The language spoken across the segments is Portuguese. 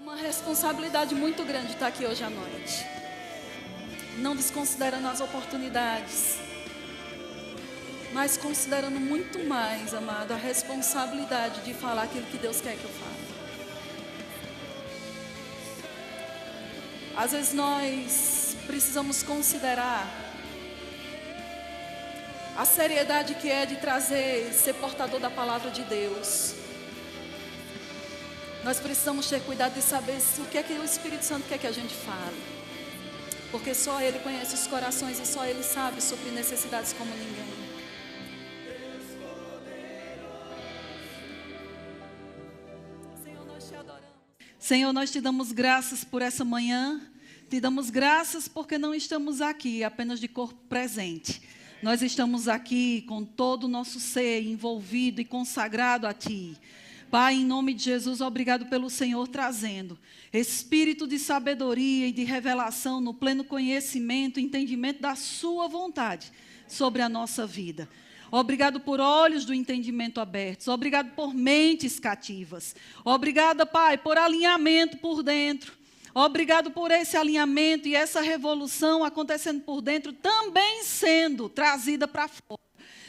uma responsabilidade muito grande estar aqui hoje à noite. Não desconsiderando as oportunidades, mas considerando muito mais, amado, a responsabilidade de falar aquilo que Deus quer que eu fale. Às vezes nós precisamos considerar a seriedade que é de ser portador da palavra de Deus. Nós precisamos ter cuidado de saber o que é que o Espírito Santo quer que a gente fale. Porque só Ele conhece os corações e só Ele sabe suprir necessidades como ninguém. Senhor, nós te adoramos. Senhor, nós te damos graças por essa manhã. Te damos graças porque não estamos aqui apenas de corpo presente. Nós estamos aqui com todo o nosso ser envolvido e consagrado a Ti. Pai, em nome de Jesus, obrigado pelo Senhor trazendo espírito de sabedoria e de revelação no pleno conhecimento e entendimento da Sua vontade sobre a nossa vida. Obrigado por olhos do entendimento abertos. Obrigado por mentes cativas. Obrigada, Pai, por alinhamento por dentro. Obrigado por esse alinhamento e essa revolução acontecendo por dentro, também sendo trazida para fora.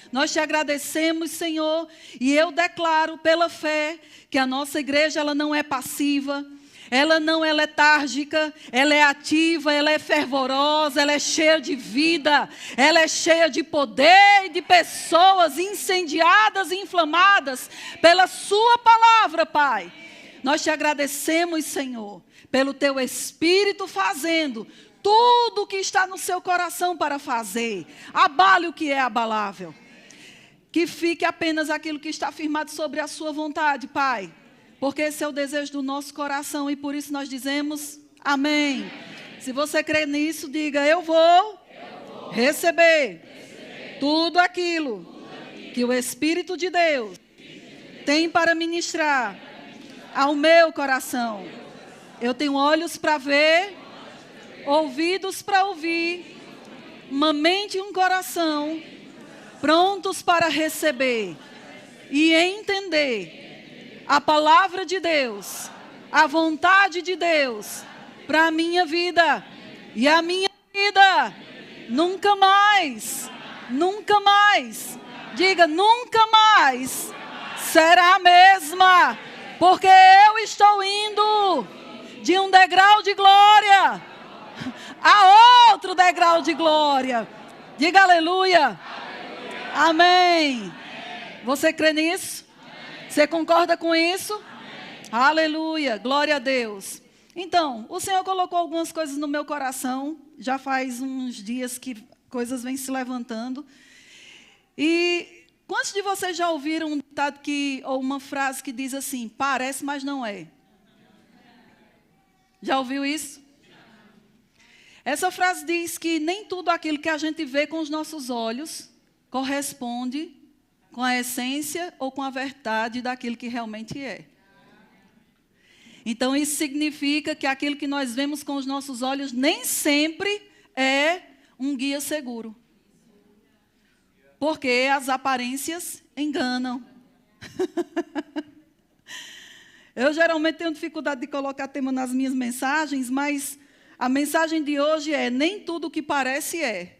Nós te agradecemos, Senhor, e eu declaro pela fé que a nossa igreja ela não é passiva, ela não é letárgica, ela é ativa, ela é fervorosa, ela é cheia de vida, ela é cheia de poder e de pessoas incendiadas e inflamadas pela Sua palavra, Pai. Nós te agradecemos, Senhor, pelo Teu Espírito fazendo tudo o que está no seu coração para fazer. Abale o que é abalável. Que fique apenas aquilo que está firmado sobre a Sua vontade, Pai. Porque esse é o desejo do nosso coração e por isso nós dizemos amém. Se você crê nisso, diga: eu vou receber tudo aquilo que o Espírito de Deus tem para ministrar ao meu coração. Eu tenho olhos para ver, ouvidos para ouvir, uma mente e um coração prontos para receber e entender a palavra de Deus, a vontade de Deus para a minha vida. E a minha vida nunca mais, diga, nunca mais será a mesma, porque eu estou indo de um degrau de glória a outro degrau de glória. Diga aleluia. Amém. Você crê nisso? Você concorda com isso? Aleluia. Glória a Deus. Então, o Senhor colocou algumas coisas no meu coração. Já faz uns dias que coisas vêm se levantando. E quantos de vocês já ouviram um ditado ou uma frase que diz assim: parece, mas não é? Já ouviu isso? Essa frase diz que nem tudo aquilo que a gente vê com os nossos olhos corresponde com a essência ou com a verdade daquilo que realmente é. Então, isso significa que aquilo que nós vemos com os nossos olhos nem sempre é um guia seguro. Porque as aparências enganam. Eu geralmente tenho dificuldade de colocar tema nas minhas mensagens, mas a mensagem de hoje é: nem tudo o que parece é.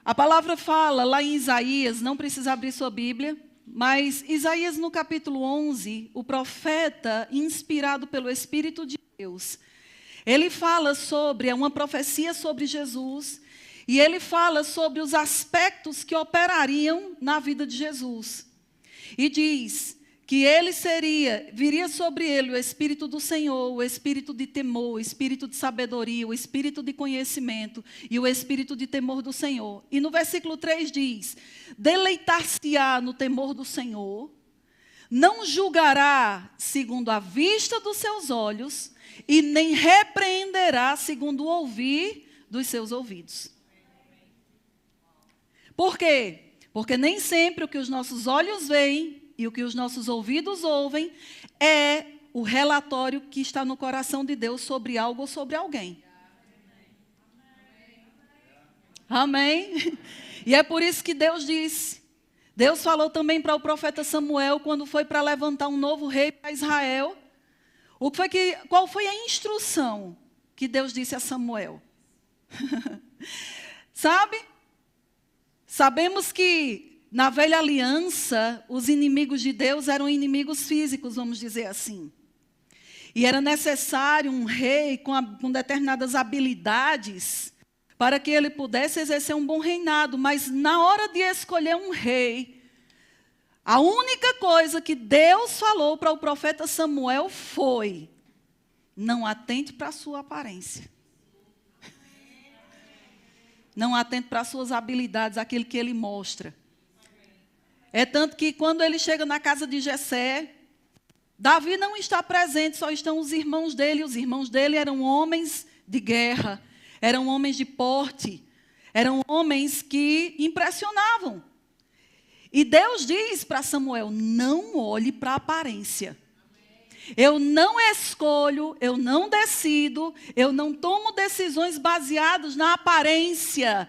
A palavra fala lá em Isaías, não precisa abrir sua Bíblia, mas Isaías no capítulo 11, o profeta inspirado pelo Espírito de Deus, ele fala sobre uma profecia sobre Jesus e ele fala sobre os aspectos que operariam na vida de Jesus. E diz que viria sobre ele o Espírito do Senhor, o Espírito de temor, o Espírito de sabedoria, o Espírito de conhecimento e o Espírito de temor do Senhor. E no versículo 3 diz: deleitar-se-á no temor do Senhor, não julgará segundo a vista dos seus olhos e nem repreenderá segundo o ouvir dos seus ouvidos. Por quê? Porque nem sempre o que os nossos olhos veem e o que os nossos ouvidos ouvem é o relatório que está no coração de Deus sobre algo ou sobre alguém. Amém? E é por isso que Deus disse: Deus falou também para o profeta Samuel, quando foi para levantar um novo rei para Israel. Qual foi a instrução que Deus disse a Samuel? Sabe? Sabemos que na velha aliança, os inimigos de Deus eram inimigos físicos, vamos dizer assim. E era necessário um rei com determinadas habilidades para que ele pudesse exercer um bom reinado. Mas na hora de escolher um rei, a única coisa que Deus falou para o profeta Samuel foi: não atente para a sua aparência. Não atente para as suas habilidades, aquilo que ele mostra. É tanto que quando ele chega na casa de Jessé, Davi não está presente, só estão os irmãos dele. Os irmãos dele eram homens de guerra, eram homens de porte, eram homens que impressionavam. E Deus diz para Samuel: não olhe para a aparência. Eu não escolho, eu não decido, eu não tomo decisões baseadas na aparência,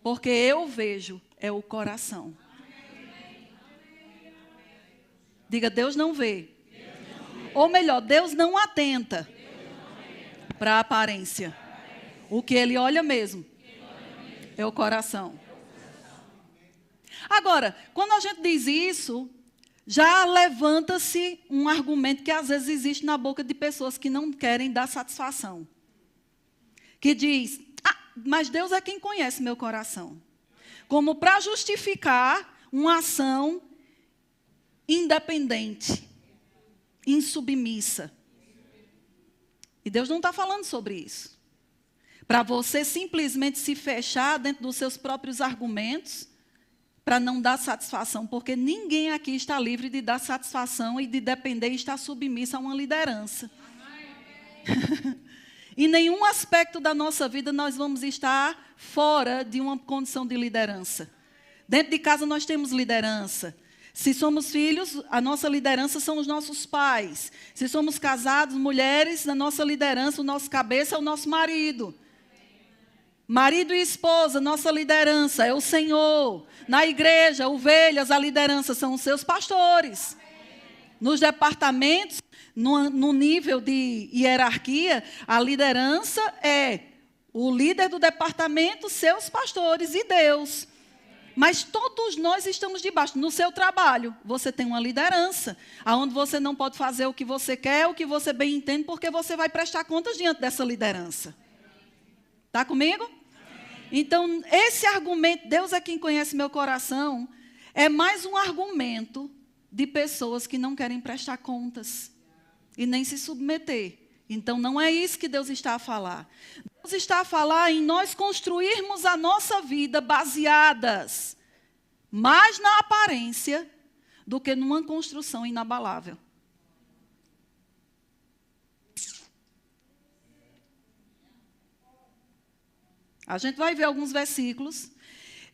porque eu vejo é o coração. Diga, Deus não vê. Ou melhor, Deus não atenta para a aparência. O que Ele olha mesmo é o coração. Agora, quando a gente diz isso, já levanta-se um argumento que às vezes existe na boca de pessoas que não querem dar satisfação. Que diz: mas Deus é quem conhece meu coração. Como para justificar uma ação independente, insubmissa. E Deus não está falando sobre isso. Para você simplesmente se fechar dentro dos seus próprios argumentos, para não dar satisfação, porque ninguém aqui está livre de dar satisfação e de depender e estar submissa a uma liderança. Em nenhum aspecto da nossa vida nós vamos estar fora de uma condição de liderança. Dentro de casa nós temos liderança. Se somos filhos, a nossa liderança são os nossos pais. Se somos casados, mulheres, a nossa liderança, o nosso cabeça é o nosso marido. Marido e esposa, nossa liderança é o Senhor. Na igreja, ovelhas, a liderança são os seus pastores. Nos departamentos, no nível de hierarquia, a liderança é o líder do departamento, seus pastores e Deus. Mas todos nós estamos debaixo. No seu trabalho, você tem uma liderança, onde você não pode fazer o que você quer, o que você bem entende, porque você vai prestar contas diante dessa liderança. Está comigo? Então, esse argumento, Deus é quem conhece meu coração, é mais um argumento de pessoas que não querem prestar contas e nem se submeter. Então, não é isso que Deus está a falar. Deus está a falar em nós construirmos a nossa vida baseadas mais na aparência do que numa construção inabalável. A gente vai ver alguns versículos.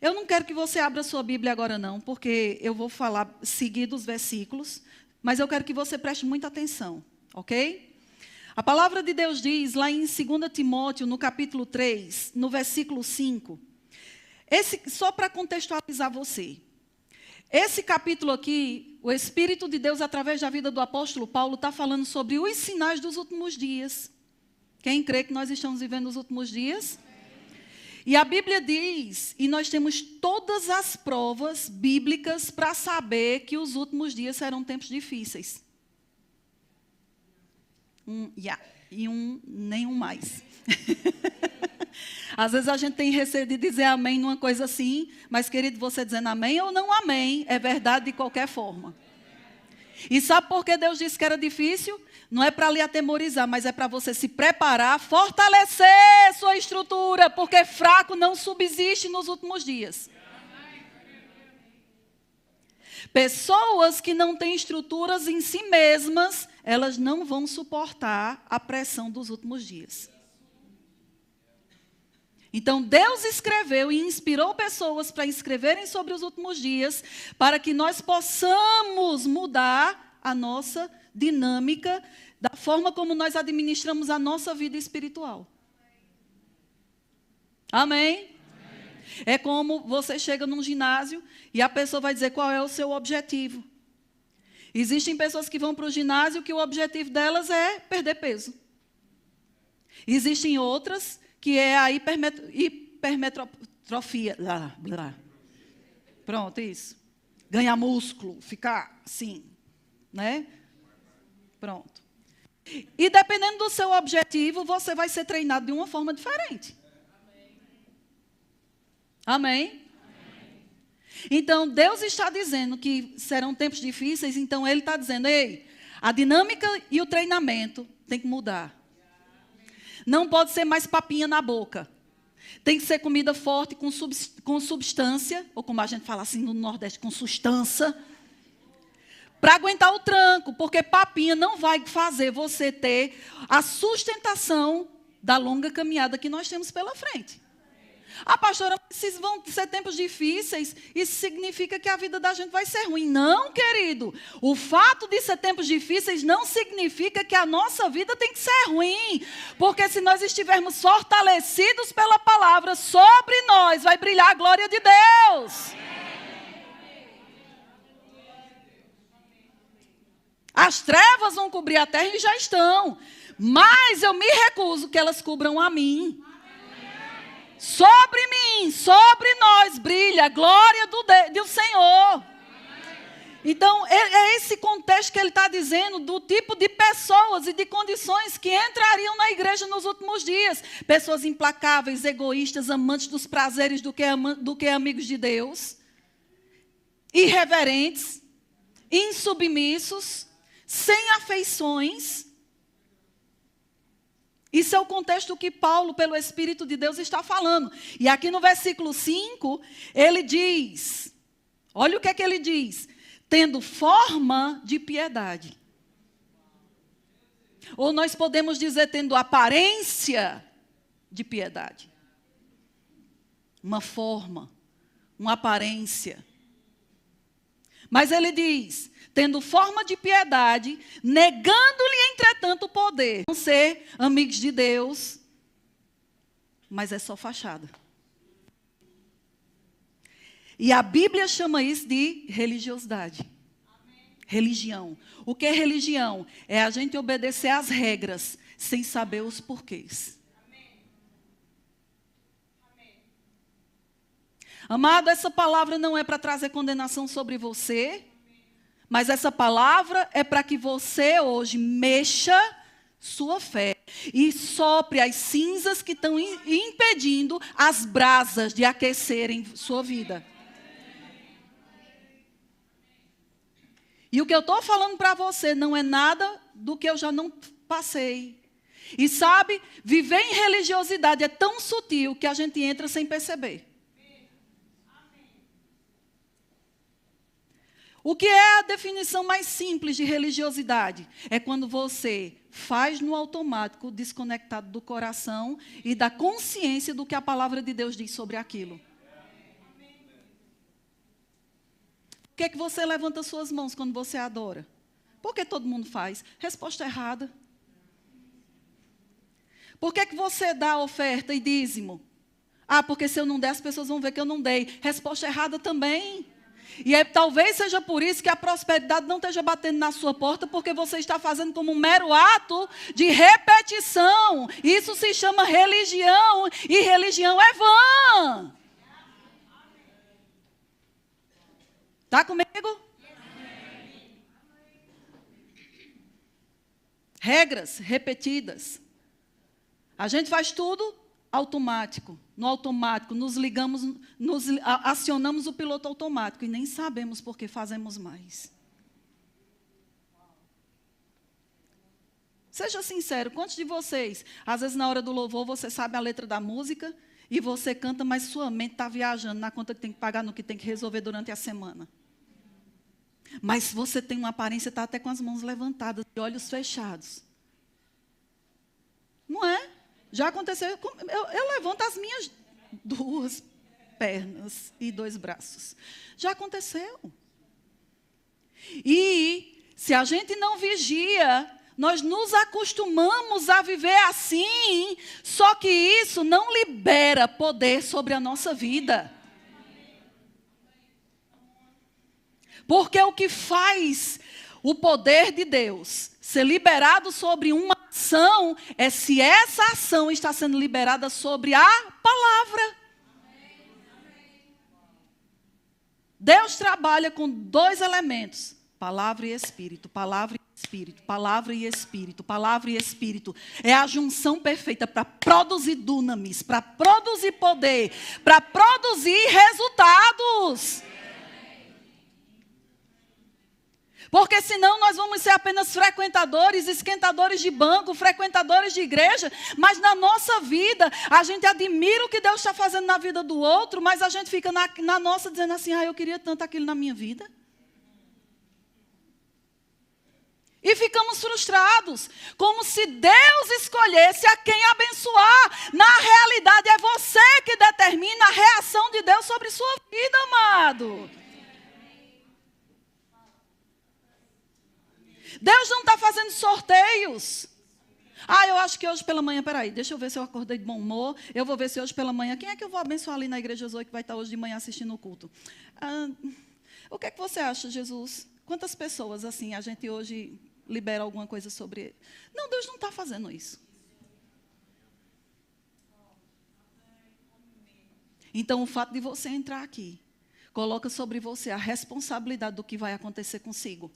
Eu não quero que você abra sua Bíblia agora não, porque eu vou falar seguir dos versículos, mas eu quero que você preste muita atenção, ok? A palavra de Deus diz lá em 2 Timóteo, no capítulo 3, no versículo 5, só para contextualizar você. Esse capítulo aqui, o Espírito de Deus, através da vida do apóstolo Paulo, está falando sobre os sinais dos últimos dias. Quem crê que nós estamos vivendo os últimos dias? E a Bíblia diz, e nós temos todas as provas bíblicas para saber que os últimos dias serão tempos difíceis. Nenhum mais. Às vezes a gente tem receio de dizer amém numa coisa assim, mas, querido, você dizendo amém ou não amém, é verdade de qualquer forma. E sabe por que Deus disse que era difícil? Não é para lhe atemorizar, mas é para você se preparar, fortalecer sua estrutura, porque fraco não subsiste nos últimos dias. Pessoas que não têm estruturas em si mesmas, elas não vão suportar a pressão dos últimos dias. Então, Deus escreveu e inspirou pessoas para escreverem sobre os últimos dias, para que nós possamos mudar a nossa dinâmica, da forma como nós administramos a nossa vida espiritual. Amém? Amém? É como você chega num ginásio e a pessoa vai dizer qual é o seu objetivo. Existem pessoas que vão para o ginásio que o objetivo delas é perder peso. Existem outras que é a hipermetrofia. Pronto, isso. Ganhar músculo, ficar assim, né? Pronto. E dependendo do seu objetivo, você vai ser treinado de uma forma diferente. Amém? Então, Deus está dizendo que serão tempos difíceis, então Ele está dizendo, ei, a dinâmica e o treinamento tem que mudar. Não pode ser mais papinha na boca. Tem que ser comida forte, com substância, ou como a gente fala assim no Nordeste, com sustância, para aguentar o tranco, porque papinha não vai fazer você ter a sustentação da longa caminhada que nós temos pela frente. Ah, pastora, esses vão ser tempos difíceis, isso significa que a vida da gente vai ser ruim. Não, querido. O fato de ser tempos difíceis não significa que a nossa vida tem que ser ruim. Porque se nós estivermos fortalecidos pela palavra, sobre nós vai brilhar a glória de Deus. As trevas vão cobrir a terra e já estão. Mas eu me recuso que elas cubram a mim. Sobre mim, sobre nós, brilha a glória do Senhor. Então, é esse contexto que ele está dizendo do tipo de pessoas e de condições que entrariam na igreja nos últimos dias. Pessoas implacáveis, egoístas, amantes dos prazeres do que amigos de Deus. Irreverentes, insubmissos, sem afeições. Isso é o contexto que Paulo, pelo Espírito de Deus, está falando. E aqui no versículo 5, ele diz, olha o que é que ele diz, tendo forma de piedade. Ou nós podemos dizer, tendo aparência de piedade. Uma forma, uma aparência. Mas ele diz, tendo forma de piedade, negando-lhe, entretanto, o poder. Não ser amigos de Deus, mas é só fachada. E a Bíblia chama isso de religiosidade. Amém. Religião. O que é religião? É a gente obedecer às regras, sem saber os porquês. Amém. Amém. Amado, essa palavra não é para trazer condenação sobre você, mas essa palavra é para que você hoje mexa sua fé e sopre as cinzas que estão impedindo as brasas de aquecerem sua vida. E o que eu estou falando para você não é nada do que eu já não passei. E sabe, viver em religiosidade é tão sutil que a gente entra sem perceber. O que é a definição mais simples de religiosidade? É quando você faz no automático, desconectado do coração e da consciência do que a palavra de Deus diz sobre aquilo. Por que é que você levanta suas mãos quando você adora? Porque todo mundo faz. Resposta errada. Por que é que você dá oferta e dízimo? Ah, porque se eu não der, as pessoas vão ver que eu não dei. Resposta errada também. E talvez seja por isso que a prosperidade não esteja batendo na sua porta, porque você está fazendo como um mero ato de repetição. Isso se chama religião, e religião é vã. Está comigo? Regras repetidas. A gente faz tudo automático. No automático, nos ligamos, acionamos o piloto automático e nem sabemos por que fazemos mais. Seja sincero, quantos de vocês, às vezes na hora do louvor, você sabe a letra da música e você canta, mas sua mente está viajando na conta que tem que pagar, no que tem que resolver durante a semana. Mas você tem uma aparência, está até com as mãos levantadas e olhos fechados. Não é? Já aconteceu, eu levanto as minhas 2 pernas e 2 braços. Já aconteceu. E se a gente não vigia, Nós nos acostumamos a viver assim, só que isso não libera poder sobre a nossa vida. Porque o que faz o poder de Deus ser liberado sobre uma ação é se essa ação está sendo liberada sobre a palavra. Deus trabalha com 2 elementos: palavra e espírito, palavra e espírito, palavra e espírito, palavra e espírito. É a junção perfeita para produzir dunamis, para produzir poder, para produzir resultados. Porque senão nós vamos ser apenas frequentadores, esquentadores de banco, frequentadores de igreja, mas na nossa vida, a gente admira o que Deus está fazendo na vida do outro, mas a gente fica na nossa dizendo assim, eu queria tanto aquilo na minha vida. E ficamos frustrados, como se Deus escolhesse a quem abençoar. Na realidade, é você que determina a reação de Deus sobre sua vida, amado. Deus não está fazendo sorteios. Eu acho que hoje pela manhã, peraí, deixa eu ver se eu acordei de bom humor. Eu vou ver se hoje pela manhã, quem é que eu vou abençoar ali na igreja Zoe que vai estar hoje de manhã assistindo o culto? O que é que você acha, Jesus? Quantas pessoas assim a gente hoje libera alguma coisa sobre ele? Não, Deus não está fazendo isso. Então, o fato de você entrar aqui, coloca sobre você a responsabilidade do que vai acontecer consigo.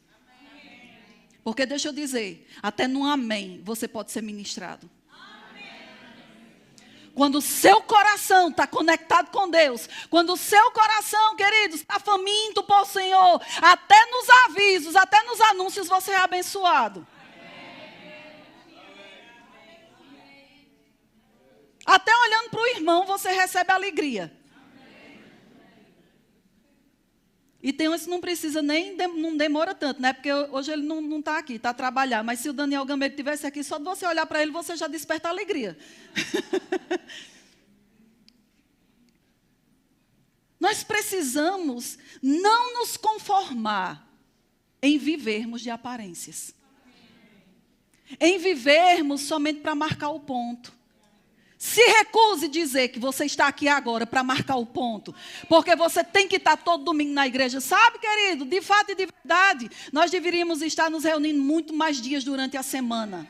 Porque deixa eu dizer, até no amém você pode ser ministrado. Quando o seu coração está conectado com Deus, quando o seu coração, queridos, está faminto por Senhor, até nos avisos, até nos anúncios você é abençoado. Até olhando para o irmão você recebe alegria. E tem uns que não precisa não demora tanto, né? Porque hoje ele não está aqui, está a trabalhar. Mas se o Daniel Gambeiro estivesse aqui, só de você olhar para ele, você já desperta alegria. Nós precisamos não nos conformar em vivermos de aparências. Em vivermos somente para marcar o ponto. Se recuse dizer que você está aqui agora para marcar o ponto. Porque você tem que estar todo domingo na igreja. Sabe, querido, de fato e de verdade, nós deveríamos estar nos reunindo muito mais dias durante a semana.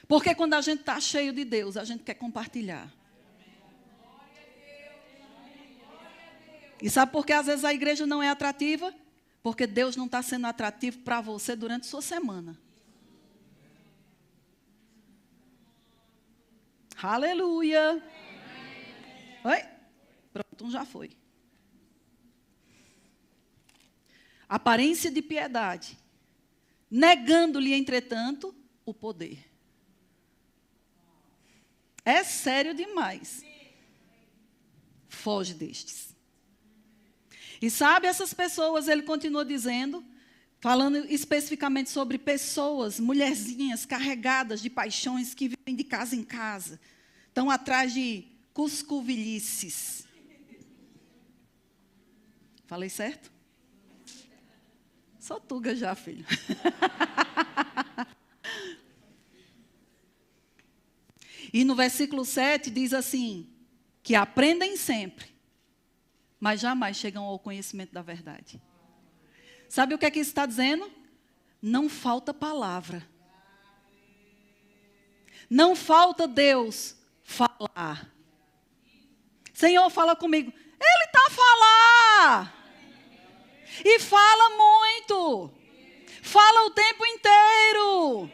Porque quando a gente está cheio de Deus, a gente quer compartilhar. E sabe por que às vezes a igreja não é atrativa? Porque Deus não está sendo atrativo para você durante a sua semana. Aleluia. Oi? Pronto, já foi. Aparência de piedade. Negando-lhe, entretanto, o poder. É sério demais. Foge destes. E sabe, essas pessoas, ele continua dizendo, falando especificamente sobre pessoas, mulherzinhas carregadas de paixões que vivem de casa em casa, estão atrás de cuscuvilhices. Falei certo? Só tuga já, filho. E no versículo 7 diz assim, que aprendem sempre, mas jamais chegam ao conhecimento da verdade. Sabe o que é que isso está dizendo? Não falta palavra. Não falta Deus falar. Senhor, fala comigo. Ele está a falar. E fala muito. Fala o tempo inteiro.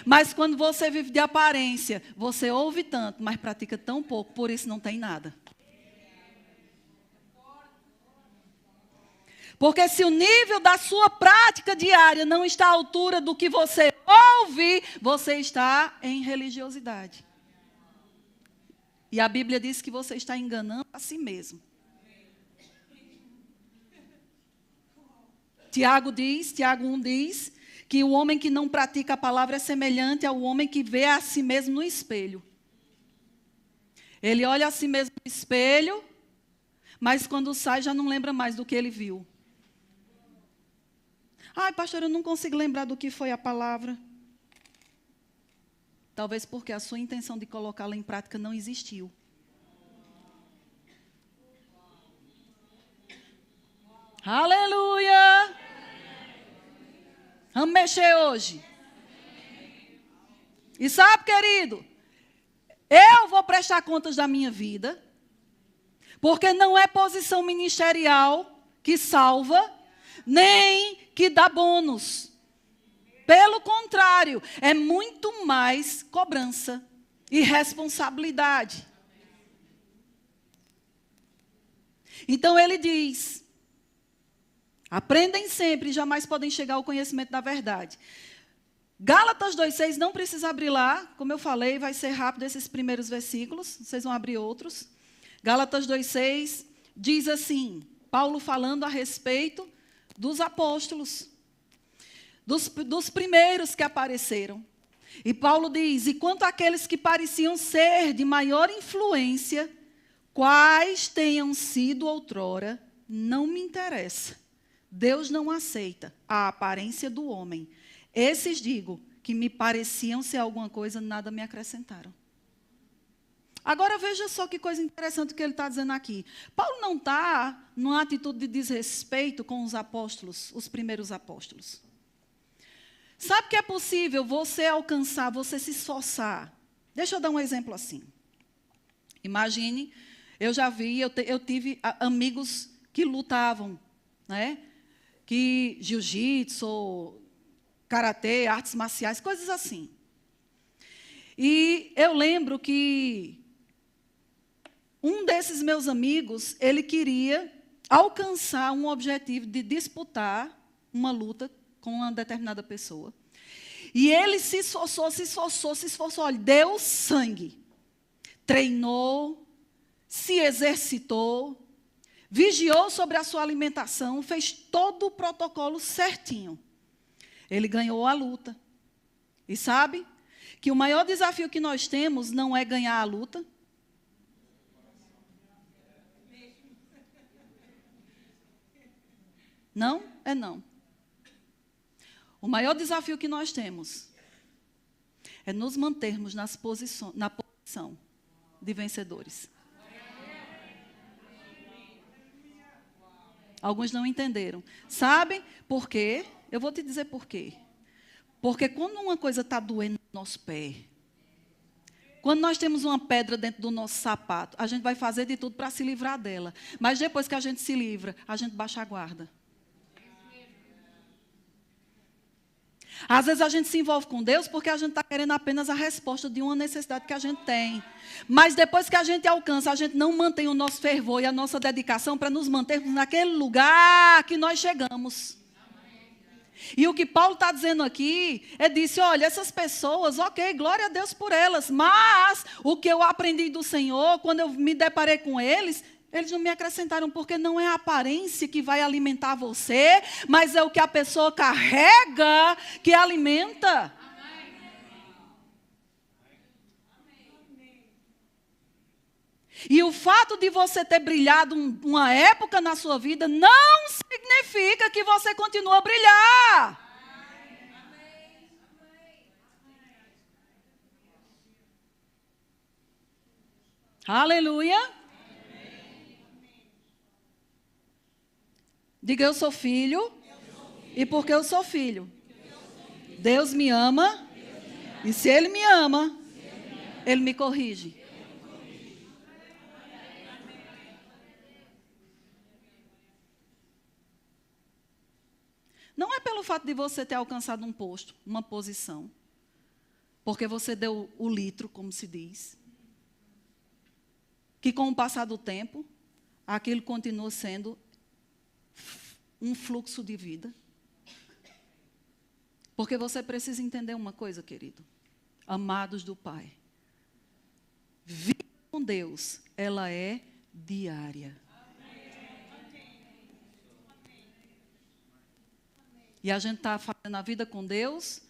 Mas quando você vive de aparência, você ouve tanto, mas pratica tão pouco, por isso não tem nada. Porque se o nível da sua prática diária não está à altura do que você ouve, você está em religiosidade. E a Bíblia diz que você está enganando a si mesmo. Tiago 1 diz que o homem que não pratica a palavra é semelhante ao homem que vê a si mesmo no espelho. Ele olha a si mesmo no espelho, mas quando sai já não lembra mais do que ele viu. Ai, pastor, eu não consigo lembrar do que foi a palavra. Talvez porque a sua intenção de colocá-la em prática não existiu. Aleluia! Vamos mexer hoje. E sabe, querido, eu vou prestar contas da minha vida, porque não é posição ministerial que salva, nem que dá bônus. Pelo contrário, é muito mais cobrança e responsabilidade. Então ele diz: aprendem sempre e jamais podem chegar ao conhecimento da verdade. Gálatas 2,6, não precisa abrir lá, como eu falei, vai ser rápido esses primeiros versículos, vocês vão abrir outros. Gálatas 2,6 diz assim, Paulo falando a respeito dos apóstolos, dos primeiros que apareceram. E Paulo diz: e quanto àqueles que pareciam ser de maior influência, quais tenham sido outrora, não me interessa. Deus não aceita a aparência do homem. Esses, digo, que me pareciam ser alguma coisa, nada me acrescentaram. Agora veja só que coisa interessante que ele está dizendo aqui. Paulo não está numa atitude de desrespeito com os apóstolos, os primeiros apóstolos. Sabe que é possível você alcançar, você se esforçar? Deixa eu dar um exemplo assim. Imagine, eu já vi, eu tive amigos que lutavam, né? Que jiu-jitsu, karatê, artes marciais, coisas assim. E eu lembro que um desses meus amigos, ele queria alcançar um objetivo de disputar uma luta com uma determinada pessoa. E ele se esforçou, olha, deu sangue. Treinou, se exercitou, vigiou sobre a sua alimentação, fez todo o protocolo certinho. Ele ganhou a luta. E sabe que o maior desafio que nós temos não é ganhar a luta. Não? É não. O maior desafio que nós temos é nos mantermos na posição de vencedores. Alguns não entenderam. Sabe por quê? Eu vou te dizer por quê. Porque quando uma coisa está doendo no nosso pé, quando nós temos uma pedra dentro do nosso sapato, a gente vai fazer de tudo para se livrar dela. Mas depois que a gente se livra, a gente baixa a guarda. Às vezes a gente se envolve com Deus porque a gente está querendo apenas a resposta de uma necessidade que a gente tem. Mas depois que a gente alcança, a gente não mantém o nosso fervor e a nossa dedicação para nos mantermos naquele lugar que nós chegamos. E o que Paulo está dizendo aqui, disse, olha, essas pessoas, ok, glória a Deus por elas, mas o que eu aprendi do Senhor, quando eu me deparei com eles não me acrescentaram, porque não é a aparência que vai alimentar você, mas é o que a pessoa carrega que alimenta. E o fato de você ter brilhado uma época na sua vida não significa que você continua a brilhar. Aleluia. Diga, eu sou filho. E porque eu sou filho, Deus me ama. E se Ele me ama, Ele me corrige. Não é pelo fato de você ter alcançado um posto, uma posição, porque você deu o litro, como se diz, que com o passar do tempo, aquilo continua sendo um fluxo de vida. Porque você precisa entender uma coisa, querido. Amados do Pai, vida com Deus, ela é diária. E a gente está fazendo a vida com Deus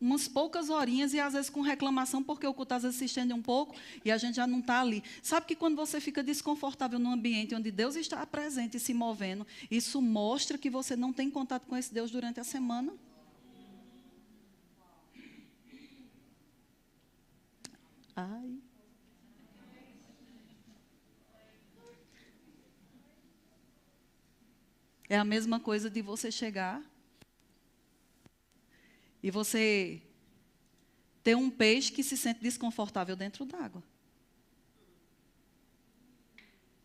Umas poucas horinhas e às vezes com reclamação, porque o culto às vezes se estende um pouco e a gente já não está ali. Sabe que quando você fica desconfortável num ambiente onde Deus está presente e se movendo, isso mostra que você não tem contato com esse Deus durante a semana? Ai. É a mesma coisa de você chegar e você ter um peixe que se sente desconfortável dentro d'água.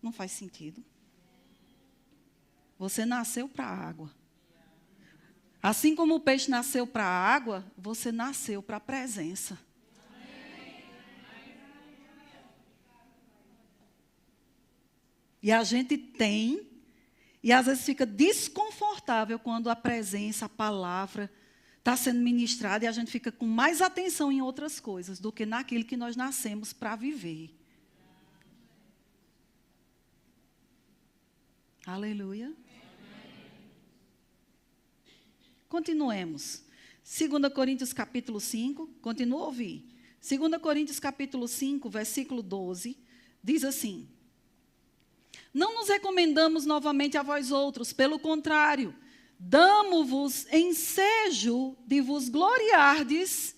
Não faz sentido. Você nasceu para a água. Assim como o peixe nasceu para a água, você nasceu para a presença. E a gente tem, e às vezes fica desconfortável quando a presença, a palavra está sendo ministrada e a gente fica com mais atenção em outras coisas do que naquilo que nós nascemos para viver. Aleluia. Continuemos. 2 Coríntios capítulo 5, continua a ouvir. 2 Coríntios capítulo 5, versículo 12, diz assim: não nos recomendamos novamente a vós outros, pelo contrário, damo-vos ensejo de vos gloriardes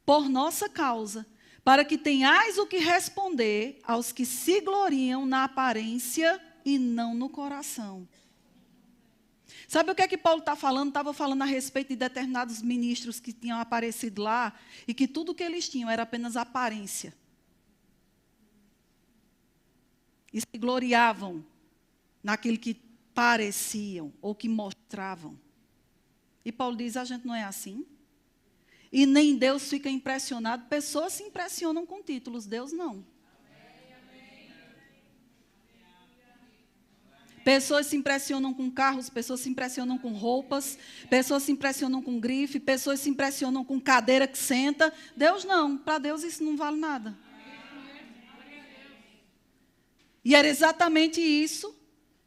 por nossa causa, para que tenhais o que responder aos que se gloriam na aparência e não no coração. Sabe o que é que Paulo está falando? Estava falando a respeito de determinados ministros que tinham aparecido lá e que tudo que eles tinham era apenas aparência. E se gloriavam naquilo que pareciam ou que mostravam. E Paulo diz, a gente não é assim. E nem Deus fica impressionado. Pessoas se impressionam com títulos, Deus não. Pessoas se impressionam com carros, pessoas se impressionam com roupas, pessoas se impressionam com grife, pessoas se impressionam com cadeira que senta. Deus não, para Deus isso não vale nada. E era exatamente isso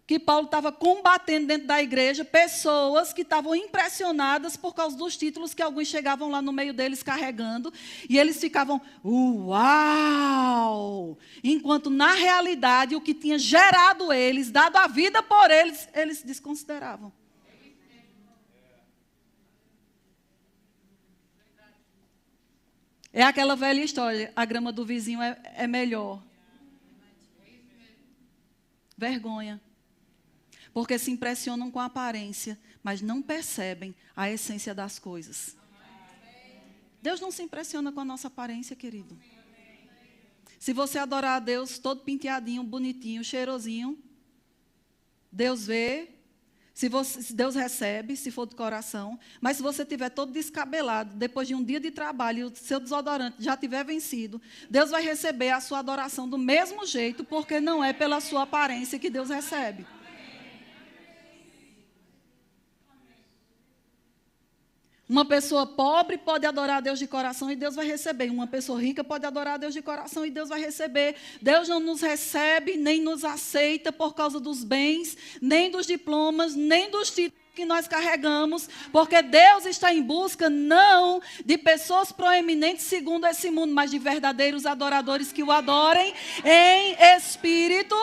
que Paulo estava combatendo dentro da igreja, pessoas que estavam impressionadas por causa dos títulos que alguns chegavam lá no meio deles carregando, e eles ficavam, uau! Enquanto, na realidade, o que tinha gerado eles, dado a vida por eles, eles desconsideravam. É aquela velha história, a grama do vizinho é melhor. Vergonha. Porque se impressionam com a aparência, mas não percebem a essência das coisas. Deus não se impressiona com a nossa aparência, querido. Se você adorar a Deus todo penteadinho, bonitinho, cheirosinho, Deus vê, se Deus recebe, se for do coração. Mas se você estiver todo descabelado, depois de um dia de trabalho, e o seu desodorante já tiver vencido, Deus vai receber a sua adoração do mesmo jeito, porque não é pela sua aparência que Deus recebe. Uma pessoa pobre pode adorar a Deus de coração e Deus vai receber. Uma pessoa rica pode adorar a Deus de coração e Deus vai receber. Deus não nos recebe, nem nos aceita por causa dos bens, nem dos diplomas, nem dos títulos que nós carregamos, porque Deus está em busca não de pessoas proeminentes segundo esse mundo, mas de verdadeiros adoradores que o adorem em espírito,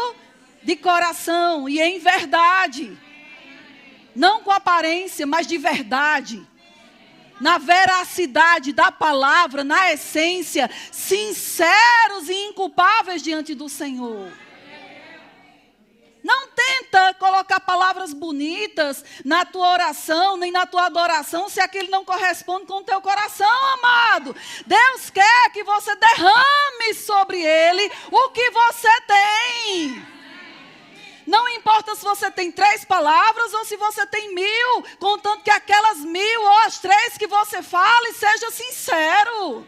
de coração e em verdade. Não com aparência, mas de verdade. Na veracidade da palavra, na essência, sinceros e inculpáveis diante do Senhor. Não tenta colocar palavras bonitas na tua oração, nem na tua adoração, se aquilo não corresponde com o teu coração, amado. Deus quer que você derrame sobre ele o que você tem. Não importa se você tem 3 palavras ou se você tem 1000, contanto que aquelas 1000 ou as 3 que você fale, seja sincero.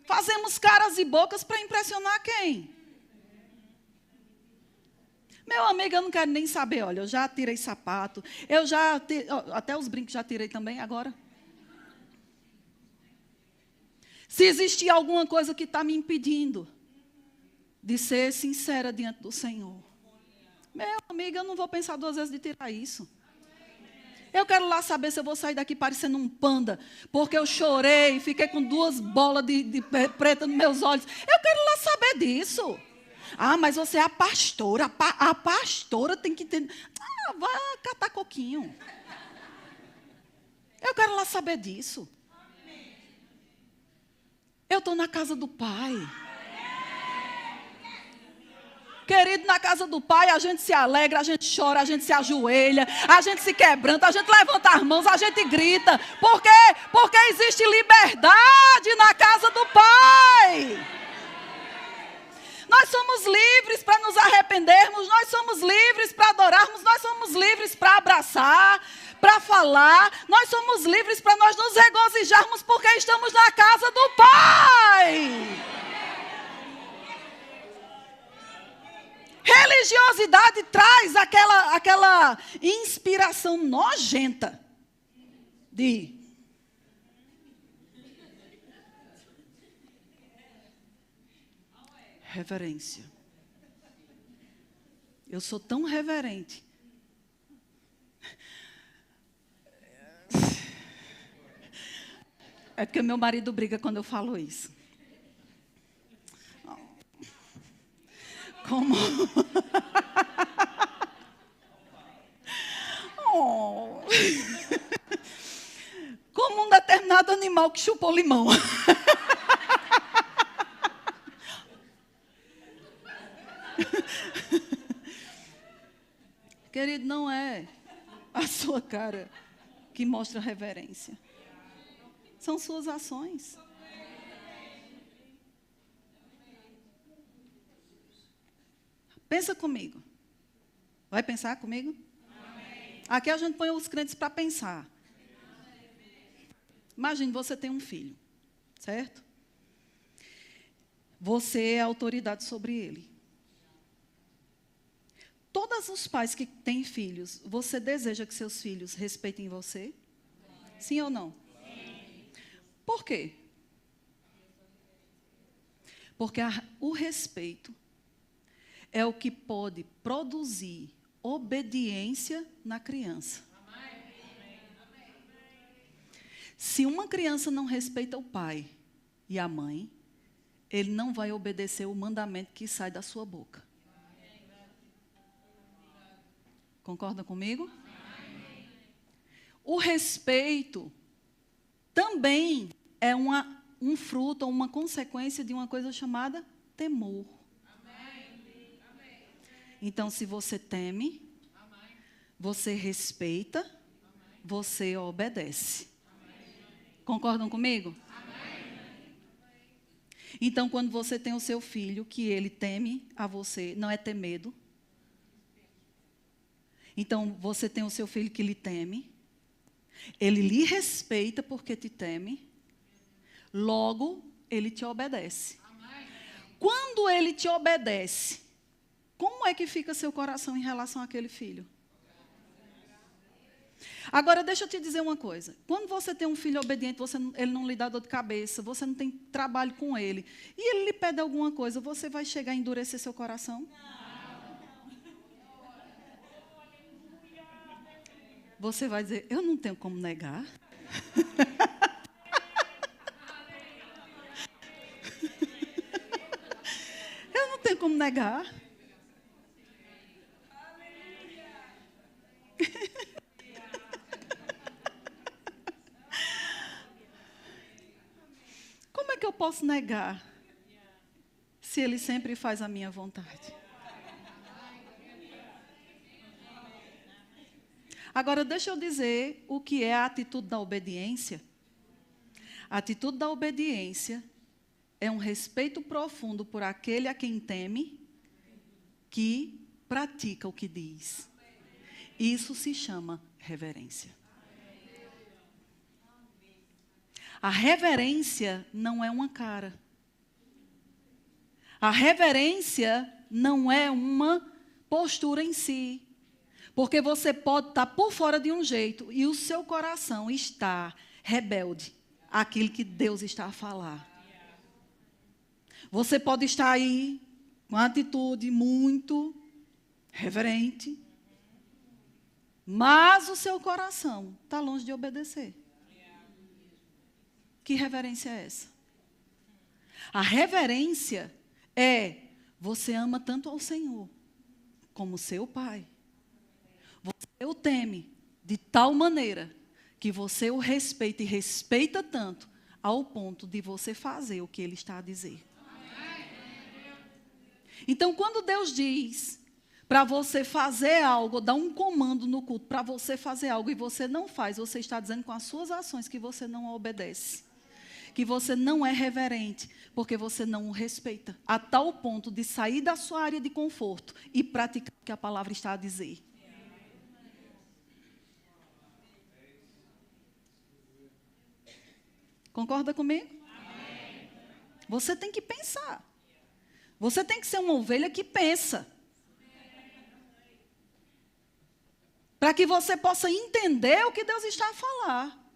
Fazemos caras e bocas para impressionar quem? Meu amigo, eu não quero nem saber, olha, eu já tirei sapato, até os brincos já tirei também agora. Se existir alguma coisa que está me impedindo de ser sincera diante do Senhor, meu amigo, eu não vou pensar 2 vezes de tirar isso. Eu quero lá saber se eu vou sair daqui parecendo um panda, porque eu chorei, fiquei com 2 bolas de preta nos meus olhos. Eu quero lá saber disso. Ah, mas você é a pastora. A pastora tem que ter... Ah, vai catar coquinho. Eu quero lá saber disso. Eu estou na casa do Pai. Querido, na casa do Pai a gente se alegra, a gente chora, a gente se ajoelha, a gente se quebranta, a gente levanta as mãos, a gente grita. Por quê? Porque existe liberdade na casa do Pai. Nós somos livres para nos arrependermos, nós somos livres para adorarmos, nós somos livres para abraçar, para falar, nós somos livres para nós nos regozijarmos porque estamos na casa do Pai. Religiosidade traz aquela inspiração nojenta de reverência. Eu sou tão reverente. É porque meu marido briga quando eu falo isso. Como? Oh. Como um determinado animal que chupou limão. Querido, não é a sua cara que mostra reverência. São suas ações. Pensa comigo. Vai pensar comigo? Amém. Aqui a gente põe os crentes para pensar. Imagine, você tem um filho, certo? Você é a autoridade sobre ele. Todos os pais que têm filhos, você deseja que seus filhos respeitem você? Sim ou não? Sim. Por quê? Porque o respeito é o que pode produzir obediência na criança. Se uma criança não respeita o pai e a mãe, ele não vai obedecer o mandamento que sai da sua boca. Concorda comigo? O respeito também é um fruto ou uma consequência de uma coisa chamada temor. Então, se você teme, você respeita, você obedece. Concordam comigo? Então, quando você tem o seu filho, que ele teme a você, não é ter medo. Então, você tem o seu filho que lhe teme, ele lhe respeita porque te teme, logo, ele te obedece. Quando ele te obedece, como é que fica seu coração em relação àquele filho? Agora, deixa eu te dizer uma coisa. Quando você tem um filho obediente, ele não lhe dá dor de cabeça, você não tem trabalho com ele, e ele lhe pede alguma coisa, você vai chegar a endurecer seu coração? Não. Você vai dizer, eu não tenho como negar. Eu não tenho como negar. Como é que eu posso negar se ele sempre faz a minha vontade? Agora, deixa eu dizer o que é a atitude da obediência. A atitude da obediência é um respeito profundo por aquele a quem teme, que pratica o que diz. Isso se chama reverência. A reverência não é uma cara. A reverência não é uma postura em si. Porque você pode estar por fora de um jeito e o seu coração está rebelde àquilo que Deus está a falar. Você pode estar aí com uma atitude muito reverente, mas o seu coração está longe de obedecer. Que reverência é essa? A reverência é: você ama tanto ao Senhor como seu Pai. Você o teme de tal maneira que você o respeita e respeita tanto ao ponto de você fazer o que Ele está a dizer. Então, quando Deus diz para você fazer algo, dá um comando no culto para você fazer algo e você não faz, você está dizendo com as suas ações que você não obedece, que você não é reverente, porque você não o respeita, a tal ponto de sair da sua área de conforto e praticar o que a palavra está a dizer. Concorda comigo? Amém. Você tem que pensar. Você tem que ser uma ovelha que pensa. Para que você possa entender o que Deus está a falar.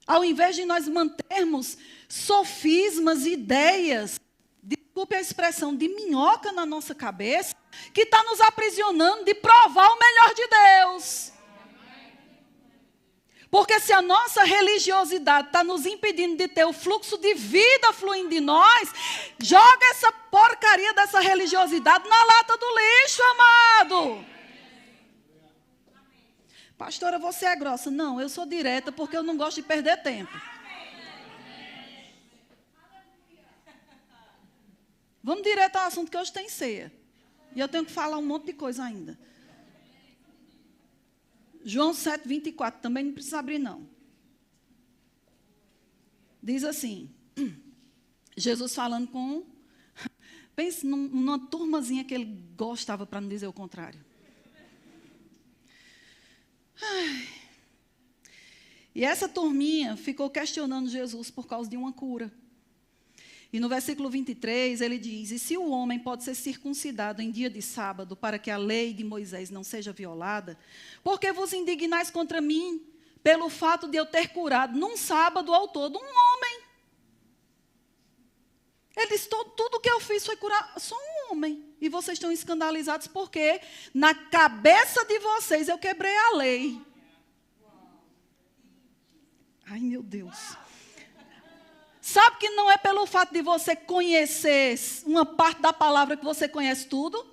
Ao invés de nós mantermos sofismas, ideias, desculpe a expressão, de minhoca na nossa cabeça, que está nos aprisionando de provar o melhor de Deus. Porque se a nossa religiosidade está nos impedindo de ter o fluxo de vida fluindo de nós, joga essa porcaria dessa religiosidade na lata do lixo, amado. Pastora, você é grossa. Não, eu sou direta porque eu não gosto de perder tempo. Vamos direto ao assunto, que hoje tem ceia. E eu tenho que falar um monte de coisa ainda. João 7,24, também não precisa abrir, não. Diz assim, Jesus falando com... Pense numa turmazinha que ele gostava, para não dizer o contrário. Ai. E essa turminha ficou questionando Jesus por causa de uma cura. E no versículo 23, ele diz: e se o homem pode ser circuncidado em dia de sábado, para que a lei de Moisés não seja violada, por que vos indignais contra mim, pelo fato de eu ter curado num sábado ao todo um homem? Ele disse: tudo que eu fiz foi curar só um homem. E vocês estão escandalizados porque na cabeça de vocês eu quebrei a lei. Ai, meu Deus. Sabe que não é pelo fato de você conhecer uma parte da palavra que você conhece tudo?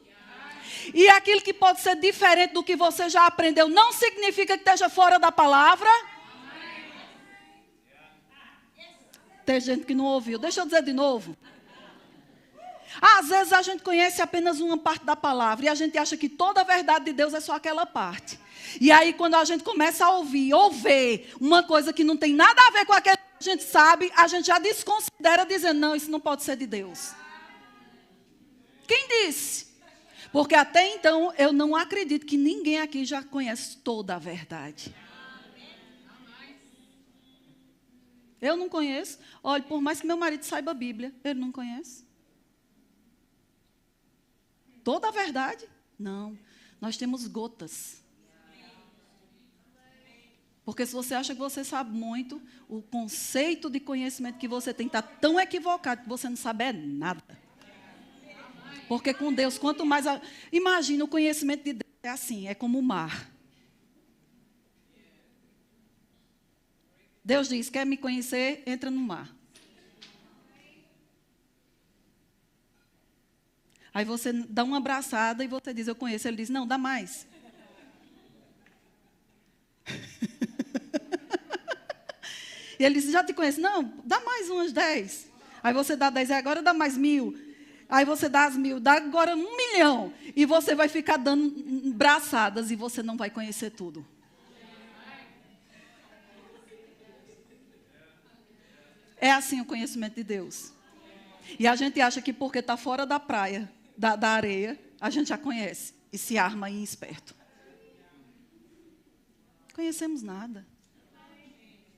E aquilo que pode ser diferente do que você já aprendeu não significa que esteja fora da palavra? Tem gente que não ouviu. Deixa eu dizer de novo. Às vezes a gente conhece apenas uma parte da palavra e a gente acha que toda a verdade de Deus é só aquela parte. E aí quando a gente começa a ouvir ou ver uma coisa que não tem nada a ver com aquilo que a gente sabe, a gente já desconsidera dizendo: não, isso não pode ser de Deus. Quem disse? Porque até então eu não acredito que ninguém aqui já conhece toda a verdade. Eu não conheço. Olha, por mais que meu marido saiba a Bíblia, ele não conhece. Toda a verdade? Não. Nós temos gotas. Porque se você acha que você sabe muito, o conceito de conhecimento que você tem está tão equivocado que você não sabe é nada. Porque com Deus, quanto mais... Imagina, o conhecimento de Deus é assim, é como o mar. Deus diz: quer me conhecer? Entra no mar. Aí você dá uma abraçada e você diz: eu conheço. Ele diz: não, dá mais. E ele diz: já te conheço. Não, dá mais umas 10. Aí você dá 10, agora dá mais 1000. Aí você dá as 1000, dá agora 1 milhão. E você vai ficar dando braçadas e você não vai conhecer tudo. É assim o conhecimento de Deus. E a gente acha que porque está fora da praia, da areia, a gente já conhece. E se arma em esperto. Conhecemos nada.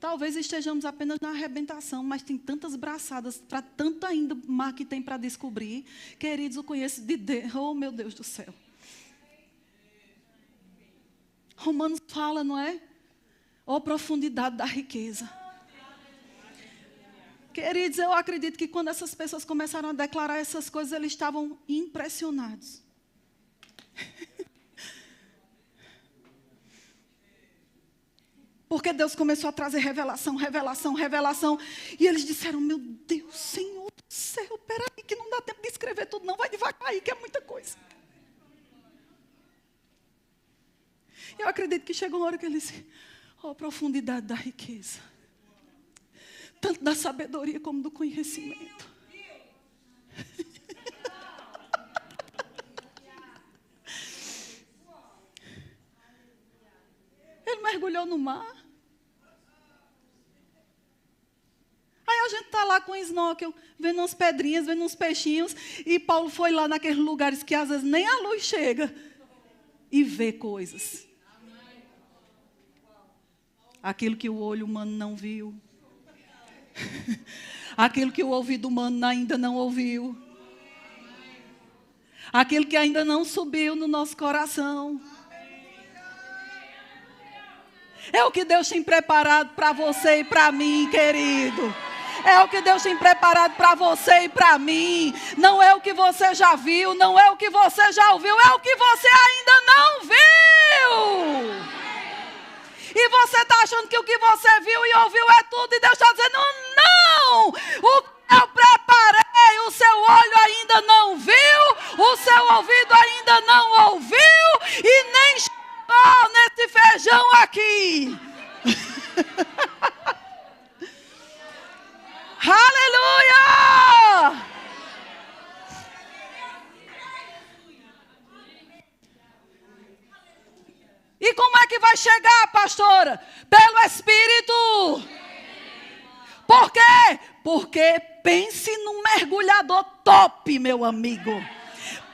Talvez estejamos apenas na arrebentação, mas tem tantas braçadas, para tanto ainda mar que tem para descobrir. Queridos, o conheço de Deus. Oh, meu Deus do céu. Romanos fala, não é? Oh, profundidade da riqueza. Queridos, eu acredito que quando essas pessoas começaram a declarar essas coisas, eles estavam impressionados. Porque Deus começou a trazer revelação, revelação, revelação. E eles disseram, meu Deus, Senhor do céu, peraí, que não dá tempo de escrever tudo, não. Vai devagar aí, que é muita coisa. Eu acredito que chegou uma hora que ele disse, a profundidade da riqueza. Tanto da sabedoria como do conhecimento. Ele mergulhou no mar. Aí a gente está lá com o snorkel, vendo umas pedrinhas, vendo uns peixinhos. E Paulo foi lá naqueles lugares que às vezes nem a luz chega. E vê coisas. Aquilo que o olho humano não viu. Aquilo que o ouvido humano ainda não ouviu. Aquilo que ainda não subiu no nosso coração. É o que Deus tem preparado para você e para mim, querido. É o que Deus tem preparado para você e para mim. Não é o que você já viu, não é o que você já ouviu, é o que você ainda não viu. E você está achando que o que você viu e ouviu é tudo. E Deus está dizendo, não. O que eu preparei, o seu olho ainda não viu. O seu ouvido ainda não ouviu. E nem chegou nesse feijão aqui. Aleluia! E como é que vai chegar, pastora? Pelo Espírito. Por quê? Porque pense num mergulhador top, meu amigo.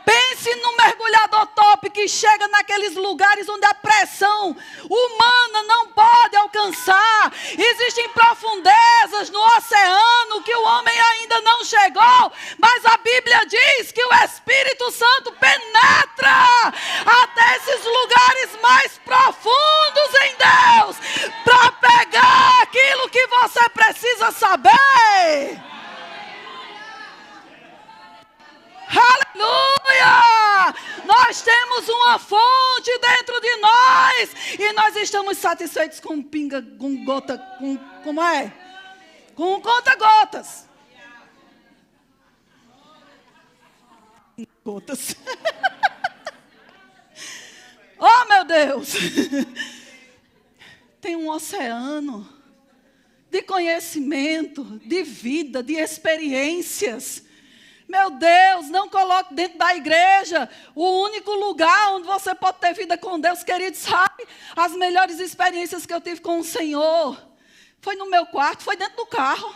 Pense num mergulhador top que chega naqueles lugares onde a pressão humana não pode alcançar. Existem profundezas no oceano que o homem ainda não chegou. Mas a Bíblia diz que o Espírito Santo penetra até esses lugares mais profundos em Deus. Para pegar aquilo que você precisa saber. Aleluia! Nós temos uma fonte dentro de nós e nós estamos satisfeitos com pinga, com gota, com como é? Com conta-gotas. Gotas. Oh, meu Deus! Tem um oceano de conhecimento, de vida, de experiências. Meu Deus, não coloque dentro da igreja o único lugar onde você pode ter vida com Deus, querido. Sabe, as melhores experiências que eu tive com o Senhor foi no meu quarto, foi dentro do carro.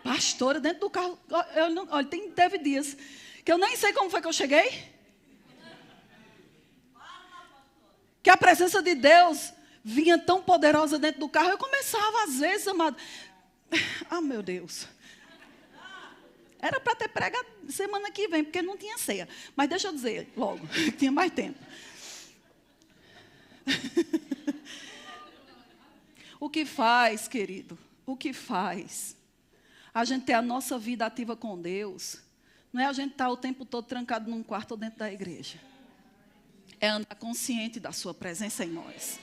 Pastora, dentro do carro. Olha, teve dias que eu nem sei como foi que eu cheguei. Que a presença de Deus vinha tão poderosa dentro do carro. Eu começava às vezes, amado. Ah, meu Deus. Era para ter pregado semana que vem, porque não tinha ceia. Mas deixa eu dizer logo, tinha mais tempo. O que faz, querido? O que faz? A gente ter a nossa vida ativa com Deus. Não é a gente estar o tempo todo trancado num quarto ou dentro da igreja. É andar consciente da sua presença em nós.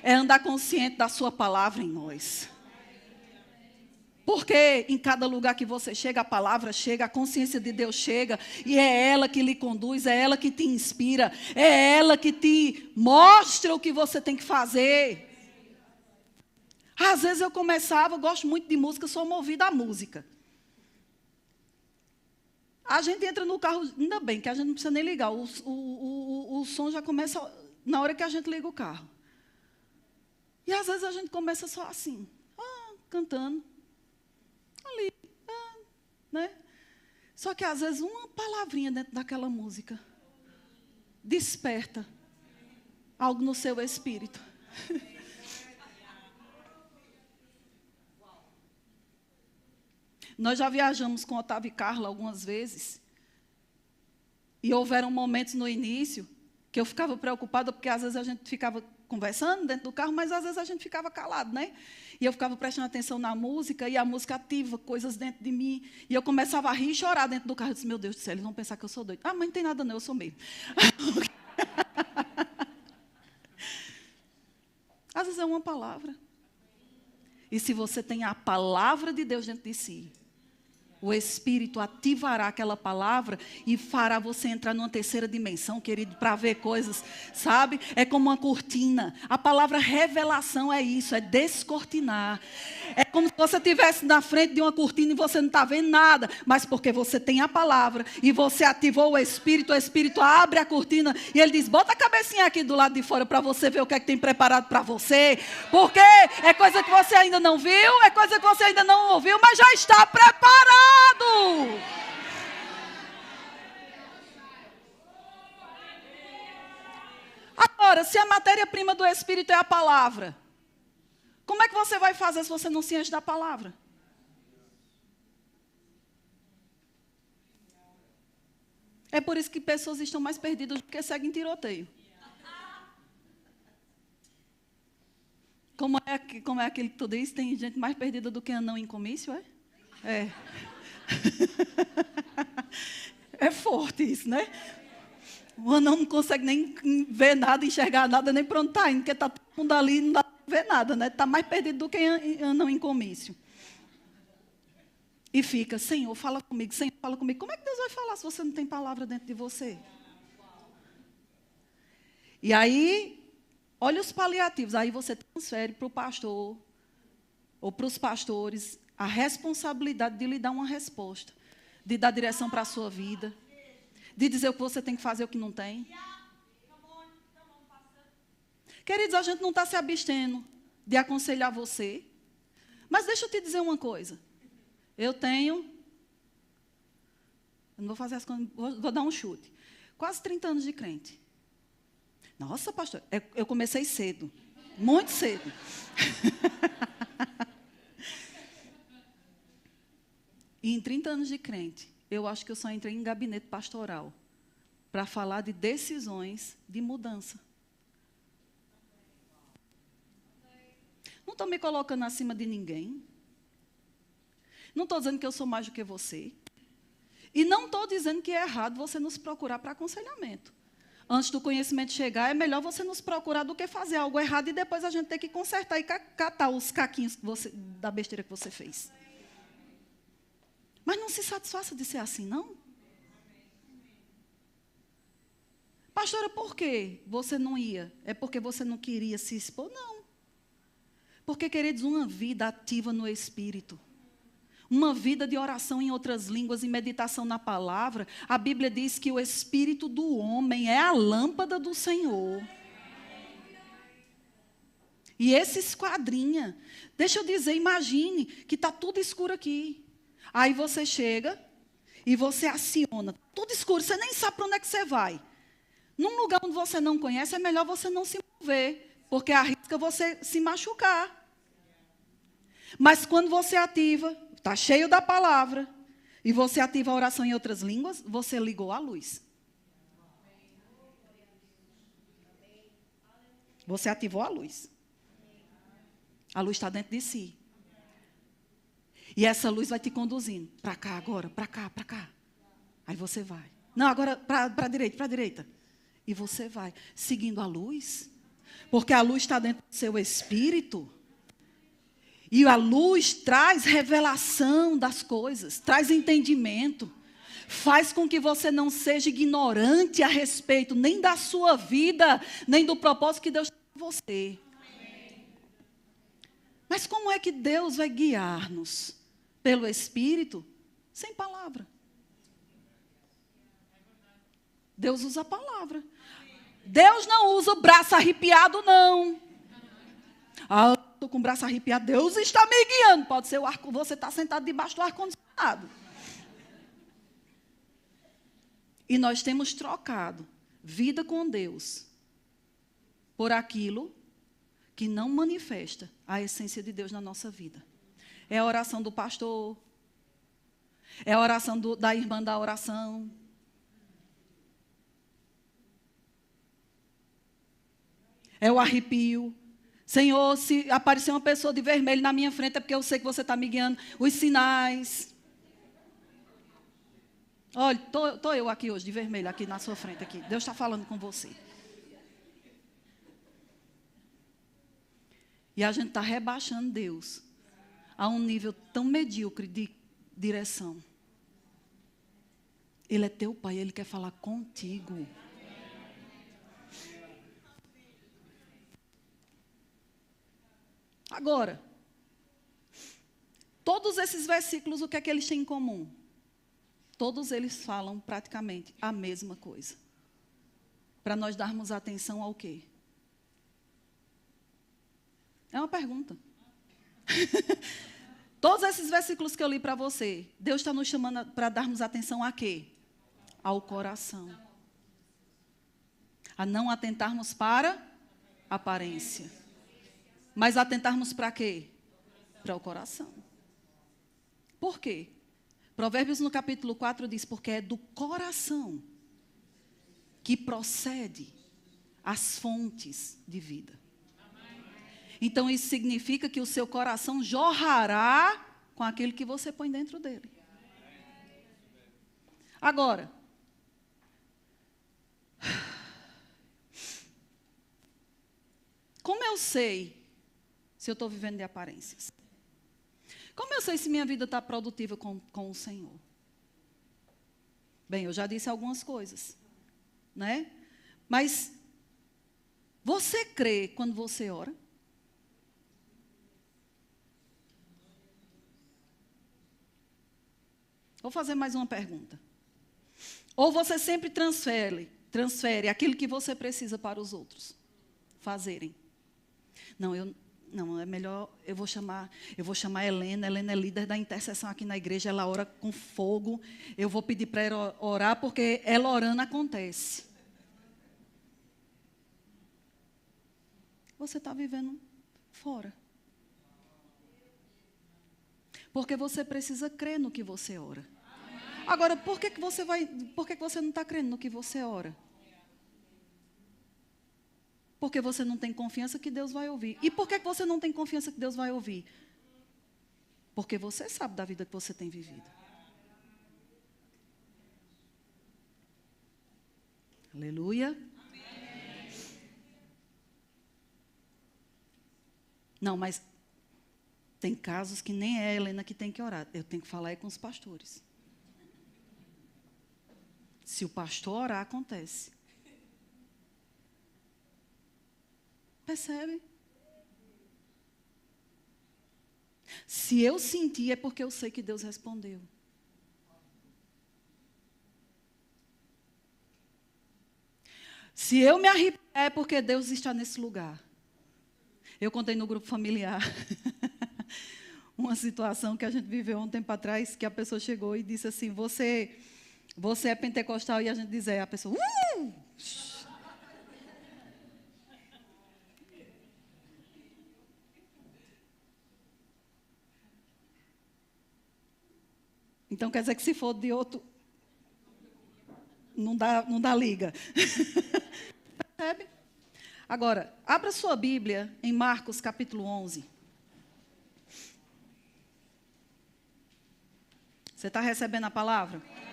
É andar consciente da sua palavra em nós. Porque em cada lugar que você chega, a palavra chega, a consciência de Deus chega, e é ela que lhe conduz, é ela que te inspira, é ela que te mostra o que você tem que fazer. Às vezes eu começava, eu gosto muito de música, sou movida à música. A gente entra no carro, ainda bem que a gente não precisa nem ligar, o som já começa na hora que a gente liga o carro. E às vezes a gente começa só assim, cantando. Ali, né? Só que às vezes uma palavrinha dentro daquela música desperta algo no seu espírito. Nós já viajamos com Otávio e Carla algumas vezes. E houveram momentos no início que eu ficava preocupada, porque às vezes a gente ficava conversando dentro do carro, mas às vezes a gente ficava calado, né? E eu ficava prestando atenção na música, e a música ativa coisas dentro de mim. E eu começava a rir e chorar dentro do carro. Eu disse, meu Deus do céu, eles vão pensar que eu sou doido. Ah, mas não tem nada não, eu sou mesmo. coisas é uma palavra. E se você tem a palavra de Deus dentro de si, o Espírito ativará aquela palavra e fará você entrar numa terceira dimensão, querido, para ver coisas, sabe? É como uma cortina. A palavra revelação é isso, é descortinar. É como se você estivesse na frente de uma cortina e você não está vendo nada, mas porque você tem a palavra e você ativou o Espírito abre a cortina e ele diz, bota a cabecinha aqui do lado de fora para você ver o que é que tem preparado para você, porque é coisa que você ainda não viu, é coisa que você ainda não ouviu, mas já está preparado. Agora, se a matéria-prima do Espírito é a palavra, como é que você vai fazer se você não se enche da palavra? É por isso que pessoas estão mais perdidas do que seguem tiroteio. Como é aquele que tu diz? Tem gente mais perdida do que anão em comício, é? É. É forte isso, né? O anão não consegue nem ver nada, enxergar nada, nem para onde está indo, porque está todo mundo ali e não dá para ver nada, né? Está mais perdido do que anão em comício. E fica, Senhor, fala comigo, Senhor, fala comigo. Como é que Deus vai falar se você não tem palavra dentro de você? E aí, olha os paliativos. Aí você transfere para o pastor, ou para os pastores, a responsabilidade de lhe dar uma resposta, de dar direção para a sua vida, de dizer o que você tem que fazer e o que não tem. Queridos, a gente não está se abstendo de aconselhar você, mas deixa eu te dizer uma coisa. Eu não vou fazer as coisas, vou dar um chute. Quase 30 anos de crente. Nossa, pastor, eu comecei cedo, muito cedo. E em 30 anos de crente, eu acho que eu só entrei em gabinete pastoral para falar de decisões de mudança. Não estou me colocando acima de ninguém. Não estou dizendo que eu sou mais do que você. E não estou dizendo que é errado você nos procurar para aconselhamento. Antes do conhecimento chegar, é melhor você nos procurar do que fazer algo errado e depois a gente ter que consertar e catar os caquinhos da besteira que você fez. Mas não se satisfaça de ser assim, não? Pastora, por que você não ia? É porque você não queria se expor? Não. Porque, queridos, uma vida ativa no Espírito, uma vida de oração em outras línguas e meditação na palavra, a Bíblia diz que o Espírito do homem é a lâmpada do Senhor. E esse esquadrinha, deixa eu dizer, imagine que está tudo escuro aqui. Aí você chega e você aciona, tudo escuro, você nem sabe para onde é que você vai. Num lugar onde você não conhece, é melhor você não se mover, porque arrisca você se machucar. Mas quando você ativa, está cheio da palavra, e você ativa a oração em outras línguas, você ligou a luz. Você ativou a luz. A luz está dentro de si. E essa luz vai te conduzindo. Para cá agora, para cá, para cá. Aí você vai. Não, agora para a direita, para a direita. E você vai, seguindo a luz. Porque a luz está dentro do seu espírito. E a luz traz revelação das coisas, traz entendimento. Faz com que você não seja ignorante a respeito nem da sua vida, nem do propósito que Deus tem para você. Mas como é que Deus vai guiar-nos? Pelo Espírito, sem palavra. Deus usa a palavra. Deus não usa o braço arrepiado, não. Ah, estou com o braço arrepiado, Deus está me guiando. Pode ser você está sentado debaixo do ar-condicionado. E nós temos trocado vida com Deus por aquilo que não manifesta a essência de Deus na nossa vida. É a oração do pastor, é a oração da irmã da oração. É o arrepio. Senhor, se aparecer uma pessoa de vermelho na minha frente, é porque eu sei que você está me guiando. Os sinais. Olha, estou eu aqui hoje, de vermelho, aqui na sua frente. Aqui. Deus está falando com você. E a gente está rebaixando Deus a um nível tão medíocre de direção. Ele é teu pai, ele quer falar contigo. Agora, todos esses versículos, o que é que eles têm em comum? Todos eles falam praticamente a mesma coisa. Para nós darmos atenção ao quê? É uma pergunta. Todos esses versículos que eu li para você, Deus está nos chamando para darmos atenção a quê? Ao coração. A não atentarmos para a aparência. Mas atentarmos para quê? Para o coração. Por quê? Provérbios no capítulo 4 diz, porque é do coração que procede as fontes de vida. Então isso significa que o seu coração jorrará com aquilo que você põe dentro dele. Agora, como eu sei se eu estou vivendo de aparências? Como eu sei se minha vida está produtiva com o Senhor? Bem, eu já disse algumas coisas, né? Mas você crê quando você ora? Vou fazer mais uma pergunta. Ou você sempre transfere aquilo que você precisa para os outros fazerem? Não, é melhor, eu vou chamar a Helena. Helena é líder da intercessão aqui na igreja, ela ora com fogo. Eu vou pedir para ela orar, porque ela orando acontece. Você está vivendo fora. Porque você precisa crer no que você ora. Agora, por que você não está crendo no que você ora? Porque você não tem confiança que Deus vai ouvir. E por que você não tem confiança que Deus vai ouvir? Porque você sabe da vida que você tem vivido. Aleluia. Amém. Não, mas tem casos que nem é a Helena que tem que orar. Eu tenho que falar com os pastores. Se o pastor orar, acontece. Percebe? Se eu sentir, é porque eu sei que Deus respondeu. Se eu me arrepiar, é porque Deus está nesse lugar. Eu contei no grupo familiar uma situação que a gente viveu um tempo atrás, que a pessoa chegou e disse assim, você é pentecostal? E a gente diz, a pessoa, Então quer dizer que se for de outro, não dá liga. Percebe? Agora, abra sua Bíblia em Marcos capítulo 11. Você está recebendo a palavra? Amém.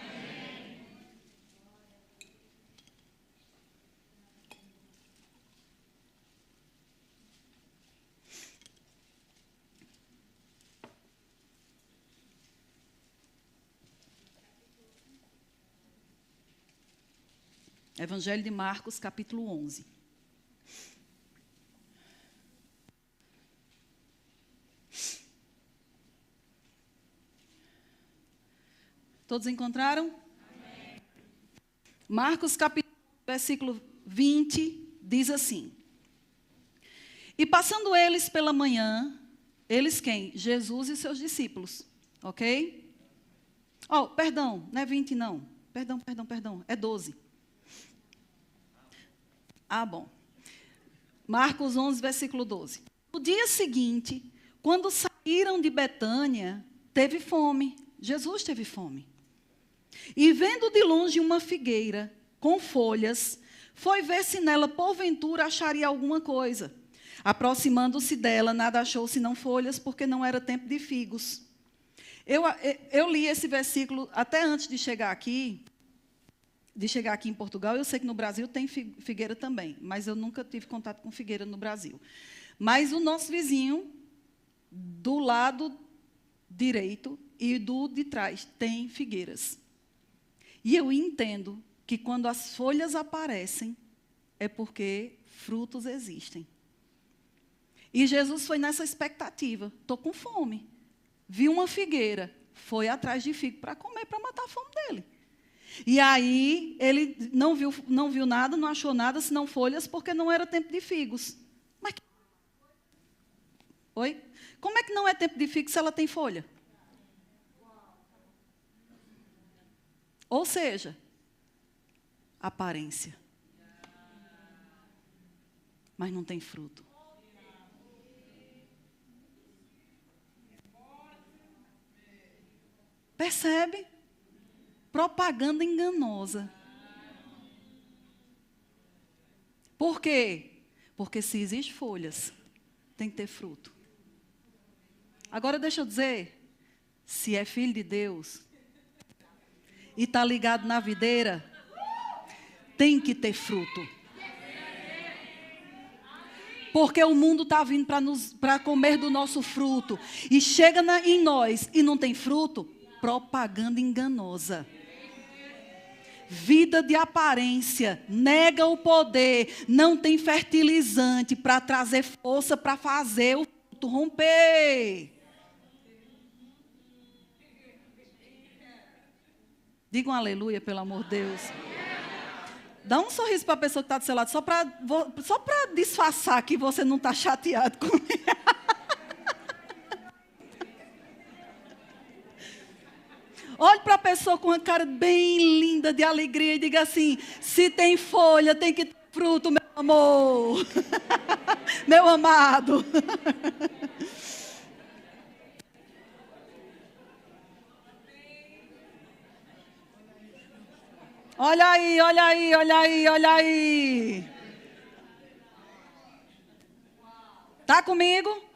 Evangelho de Marcos, capítulo 11. Todos encontraram? Amém. Marcos, capítulo, versículo 20, diz assim. E passando eles pela manhã, eles quem? Jesus e seus discípulos. Ok? Oh, perdão, não é 20 não. Perdão, é 12. Ah, bom. Marcos 11, versículo 12. No dia seguinte, quando saíram de Betânia, teve fome. Jesus teve fome. E vendo de longe uma figueira com folhas, foi ver se nela, porventura, acharia alguma coisa. Aproximando-se dela, nada achou senão folhas, porque não era tempo de figos. Eu li esse versículo até antes de chegar aqui em Portugal. Eu sei que no Brasil tem figueira também, mas eu nunca tive contato com figueira no Brasil. Mas o nosso vizinho, do lado direito e do de trás, tem figueiras. E eu entendo que quando as folhas aparecem, é porque frutos existem. E Jesus foi nessa expectativa. Estou com fome. Vi uma figueira. Foi atrás de figo para comer, para matar a fome dele. E aí, ele não viu nada, não achou nada, senão folhas, porque não era tempo de figos. Mas... Oi? Como é que não é tempo de figos se ela tem folha? Ou seja, aparência. Mas não tem fruto. Percebe? Propaganda enganosa. Por quê? Porque se existem folhas, tem que ter fruto. Agora deixa eu dizer, se é filho de Deus e está ligado na videira, tem que ter fruto. Porque o mundo está vindo para comer do nosso fruto. E chega em nós e não tem fruto, propaganda enganosa. Vida de aparência, nega o poder, não tem fertilizante para trazer força para fazer o fruto romper. Diga um aleluia, pelo amor de Deus. Dá um sorriso para a pessoa que está do seu lado, só para disfarçar que você não está chateado comigo. Olhe para a pessoa com uma cara bem linda de alegria e diga assim: se tem folha, tem que ter fruto, meu amor. Meu amado. Olha aí, olha aí, olha aí, olha aí. Está comigo?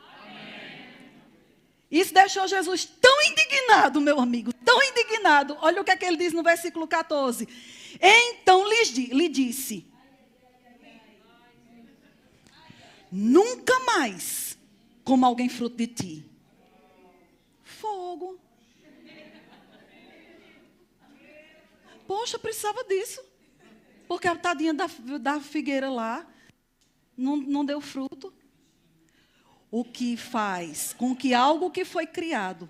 Isso deixou Jesus tão indignado, meu amigo, tão indignado. Olha o que é que ele diz no versículo 14. Então lhe disse: nunca mais coma alguém fruto de ti. Fogo. Poxa, precisava disso. Porque a tadinha da figueira lá não deu fruto. O que faz com que algo que foi criado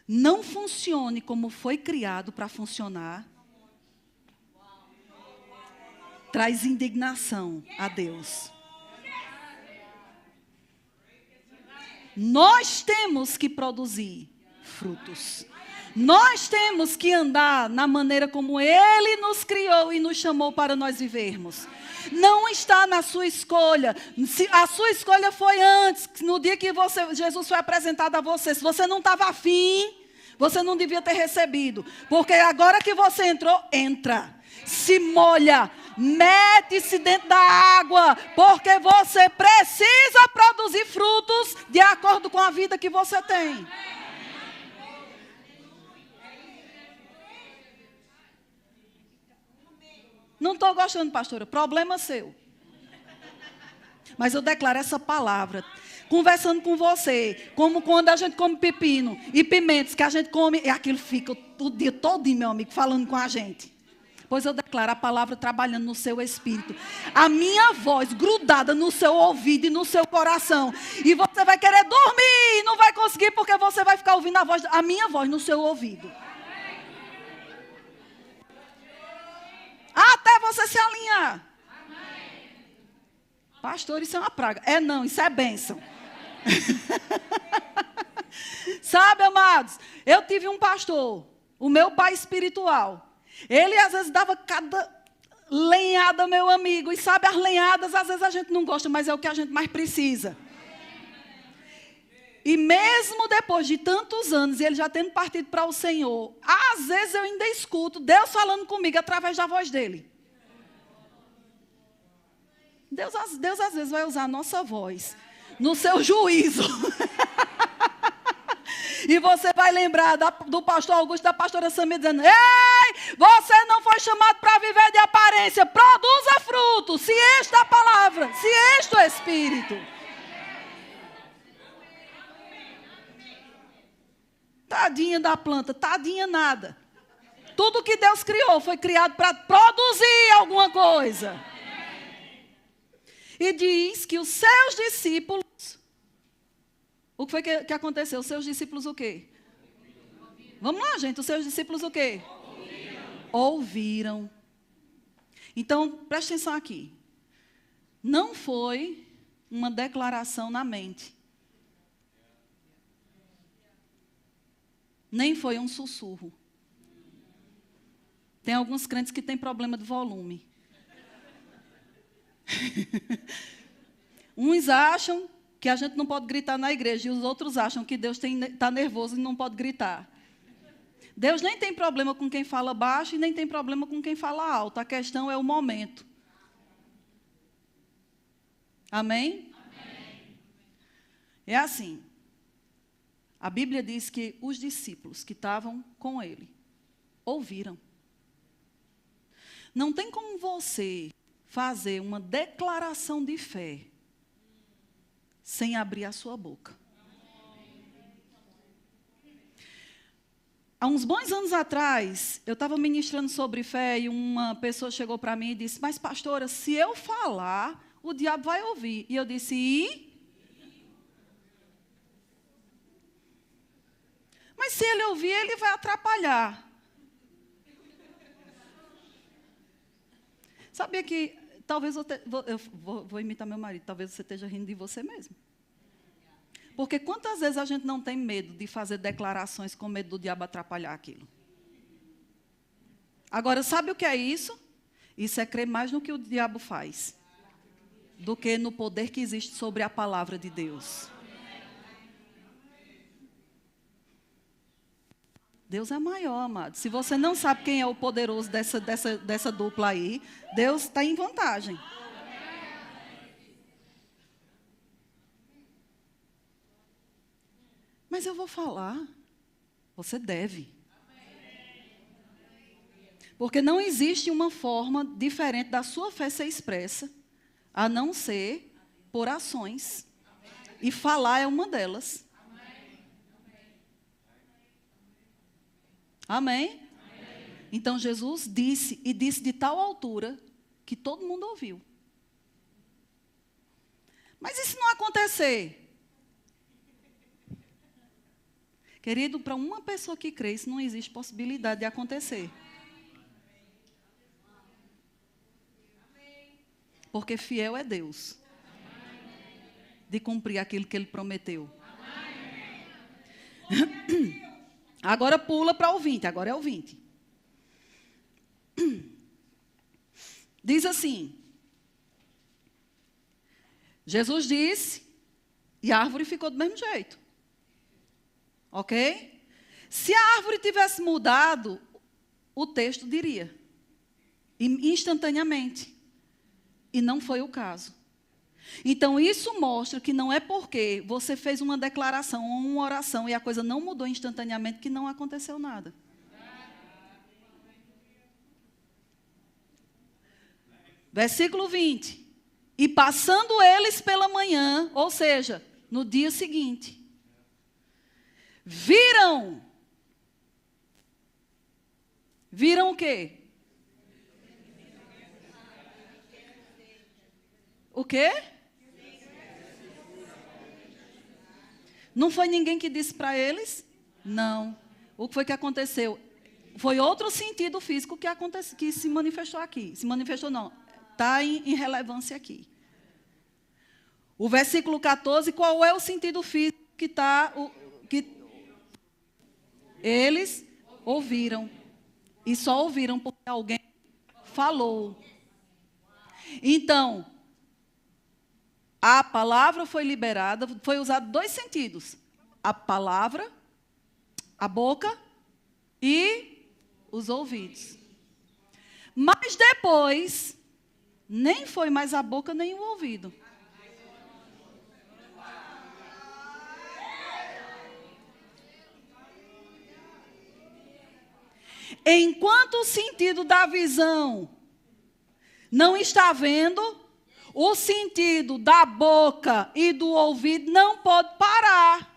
não funcione como foi criado para funcionar, traz indignação a Deus. Nós temos que produzir frutos. Nós temos que andar na maneira como Ele nos criou e nos chamou para nós vivermos. Não está na sua escolha. A sua escolha foi antes, no dia que Jesus foi apresentado a você. Se você não estava afim, você não devia ter recebido. Porque agora que você entrou, entra. Se molha, mete-se dentro da água, porque você precisa produzir frutos de acordo com a vida que você tem. Não estou gostando, pastora, problema seu. Mas eu declaro essa palavra, conversando com você, como quando a gente come pepino e pimentos, que a gente come, e aquilo fica o dia todinho, meu amigo, falando com a gente. Pois eu declaro a palavra trabalhando no seu espírito. A minha voz grudada no seu ouvido e no seu coração. E você vai querer dormir e não vai conseguir porque você vai ficar ouvindo a minha voz no seu ouvido. Até você se alinhar. Pastor, isso é uma praga. É não, isso é bênção. Sabe, amados, eu tive um pastor, o meu pai espiritual. Ele às vezes dava cada lenhada, meu amigo. E sabe, as lenhadas às vezes a gente não gosta, mas é o que a gente mais precisa. E mesmo depois de tantos anos, e ele já tendo partido para o Senhor, às vezes eu ainda escuto Deus falando comigo através da voz dele. Deus às vezes vai usar a nossa voz no seu juízo. E você vai lembrar do pastor Augusto, da pastora Samia, dizendo: ei, você não foi chamado para viver de aparência, produza fruto, se esta é a palavra, se este é o Espírito. Tadinha da planta, tadinha nada. Tudo que Deus criou foi criado para produzir alguma coisa. E diz que os seus discípulos... O que foi que aconteceu? Os seus discípulos o quê? Vamos lá, gente. Os seus discípulos o quê? Ouviram. Então, preste atenção aqui. Não foi uma declaração na mente. Nem foi um sussurro. Tem alguns crentes que têm problema de volume. Uns acham que a gente não pode gritar na igreja, e os outros acham que Deus está nervoso e não pode gritar. Deus nem tem problema com quem fala baixo e nem tem problema com quem fala alto. A questão é o momento. Amém? Amém. É assim. A Bíblia diz que os discípulos que estavam com ele ouviram. Não tem como você fazer uma declaração de fé sem abrir a sua boca. Há uns bons anos atrás, eu estava ministrando sobre fé e uma pessoa chegou para mim e disse: mas pastora, se eu falar, o diabo vai ouvir. E eu disse: e? Mas se ele ouvir, ele vai atrapalhar. Sabia que, talvez eu vou imitar meu marido, talvez você esteja rindo de você mesmo. Porque quantas vezes a gente não tem medo de fazer declarações com medo do diabo atrapalhar aquilo? Agora, sabe o que é isso? Isso é crer mais no que o diabo faz do que no poder que existe sobre a palavra de Deus. Deus é maior, amado. Se você não sabe quem é o poderoso dessa dupla aí, Deus está em vantagem. Mas eu vou falar. Você deve. Porque não existe uma forma diferente da sua fé ser expressa, a não ser por ações. E falar é uma delas. Amém? Então Jesus disse, e disse de tal altura, que todo mundo ouviu. Mas e se não acontecer? Querido, para uma pessoa que crê, isso não existe possibilidade de acontecer. Porque fiel é Deus de cumprir aquilo que Ele prometeu. Agora pula para o 20, agora é o 20. Diz assim: Jesus disse, e a árvore ficou do mesmo jeito. Ok? Se a árvore tivesse mudado, o texto diria, instantaneamente. E não foi o caso. Então, isso mostra que não é porque você fez uma declaração ou uma oração e a coisa não mudou instantaneamente que não aconteceu nada. Versículo 20. E passando eles pela manhã, ou seja, no dia seguinte, viram o quê? O quê? Não foi ninguém que disse para eles? Não. O que foi que aconteceu? Foi outro sentido físico que se manifestou aqui. Se manifestou não, está em relevância aqui. O versículo 14, qual é o sentido físico que está... Eles ouviram. E só ouviram porque alguém falou. Então, a palavra foi liberada, foi usado dois sentidos. A palavra, a boca e os ouvidos. Mas depois, nem foi mais a boca nem o ouvido. Enquanto o sentido da visão não está vendo, o sentido da boca e do ouvido não pode parar.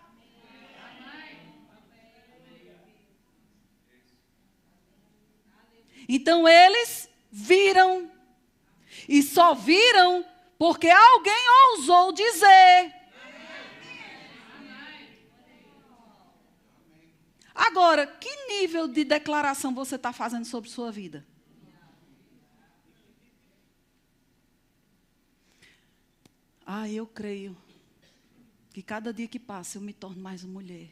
Então eles viram. E só viram porque alguém ousou dizer. Agora, que nível de declaração você está fazendo sobre sua vida? Eu creio que cada dia que passa eu me torno mais uma mulher.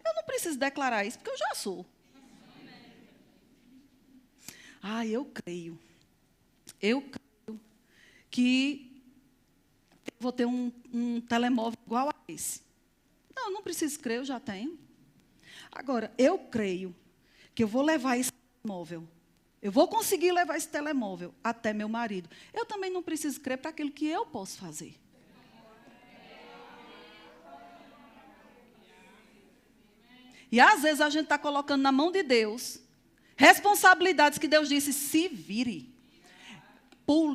Eu não preciso declarar isso, porque eu já sou. Eu creio que vou ter um telemóvel igual a esse. Não preciso crer, eu já tenho. Agora, eu creio que eu vou levar esse telemóvel. Eu vou conseguir levar esse telemóvel até meu marido. Eu também não preciso crer para aquilo que eu posso fazer. E às vezes a gente está colocando na mão de Deus responsabilidades que Deus disse, se vire.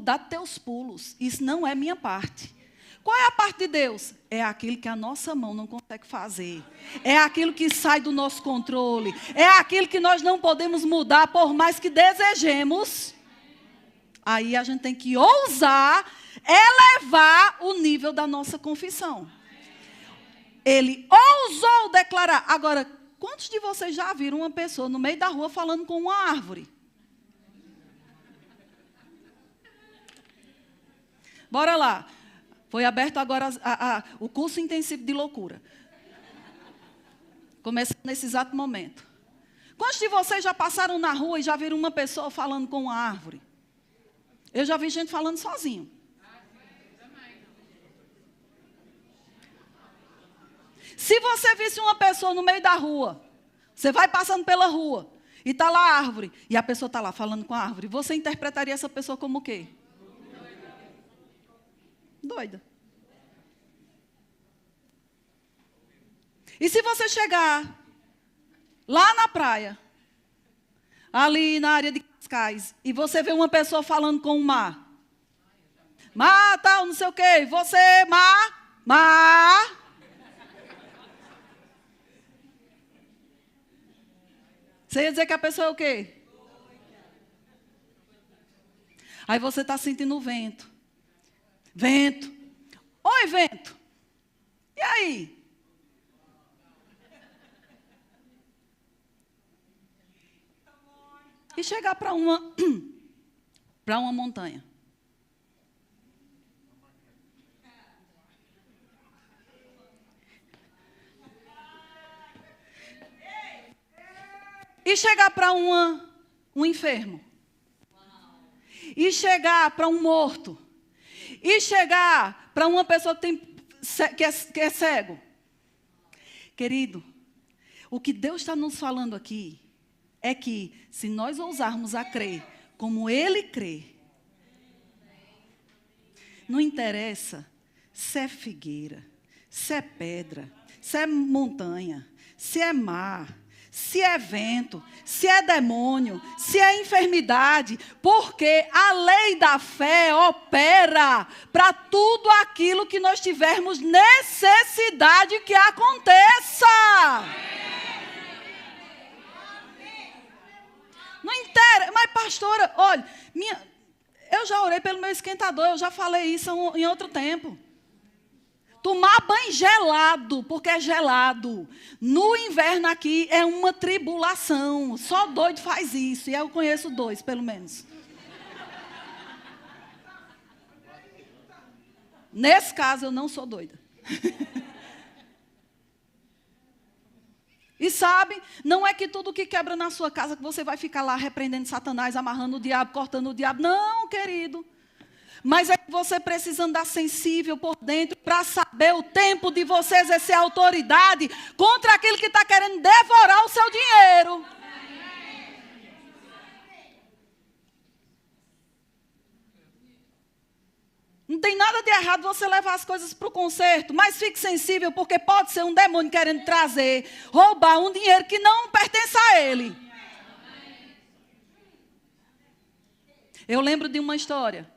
Dá teus pulos. Isso não é minha parte. Qual é a parte de Deus? É aquilo que a nossa mão não consegue fazer. É aquilo que sai do nosso controle. É aquilo que nós não podemos mudar, por mais que desejemos. Aí a gente tem que ousar elevar o nível da nossa confissão. Ele ousou declarar. Agora, quantos de vocês já viram uma pessoa no meio da rua falando com uma árvore? Bora lá. Foi aberto agora o curso intensivo de loucura. Começa nesse exato momento. Quantos de vocês já passaram na rua e já viram uma pessoa falando com uma árvore? Eu já vi gente falando sozinho. Se você visse uma pessoa no meio da rua, você vai passando pela rua e está lá a árvore, e a pessoa está lá falando com a árvore, você interpretaria essa pessoa como o quê? Doida. E se você chegar lá na praia, ali na área de Cascais, e você vê uma pessoa falando com o mar, tal, não sei o quê, você, mar. Você ia dizer que a pessoa é o quê? Aí você está sentindo o vento. Vento. Oi, vento. E aí? E chegar para uma montanha. E chegar para um enfermo. E chegar para um morto. E chegar para uma pessoa que é cego. Querido, o que Deus está nos falando aqui é que se nós ousarmos a crer como Ele crê, não interessa se é figueira, se é pedra, se é montanha, se é mar, se é vento, se é demônio, se é enfermidade, porque a lei da fé opera para tudo aquilo que nós tivermos necessidade que aconteça. Não interessa, mas pastora, olha, eu já orei pelo meu esquentador, eu já falei isso em outro tempo. Tomar banho gelado, porque é gelado. No inverno aqui é uma tribulação. Só doido faz isso. E eu conheço 2, pelo menos. Nesse caso, eu não sou doida. E sabe, não é que tudo que quebra na sua casa, que você vai ficar lá repreendendo Satanás, amarrando o diabo, cortando o diabo. Não, querido. Mas é que você precisa andar sensível por dentro para saber o tempo de você exercer autoridade contra aquele que está querendo devorar o seu dinheiro. Não tem nada de errado você levar as coisas para o conserto, mas fique sensível, porque pode ser um demônio querendo trazer, roubar um dinheiro que não pertence a ele. Eu lembro de uma história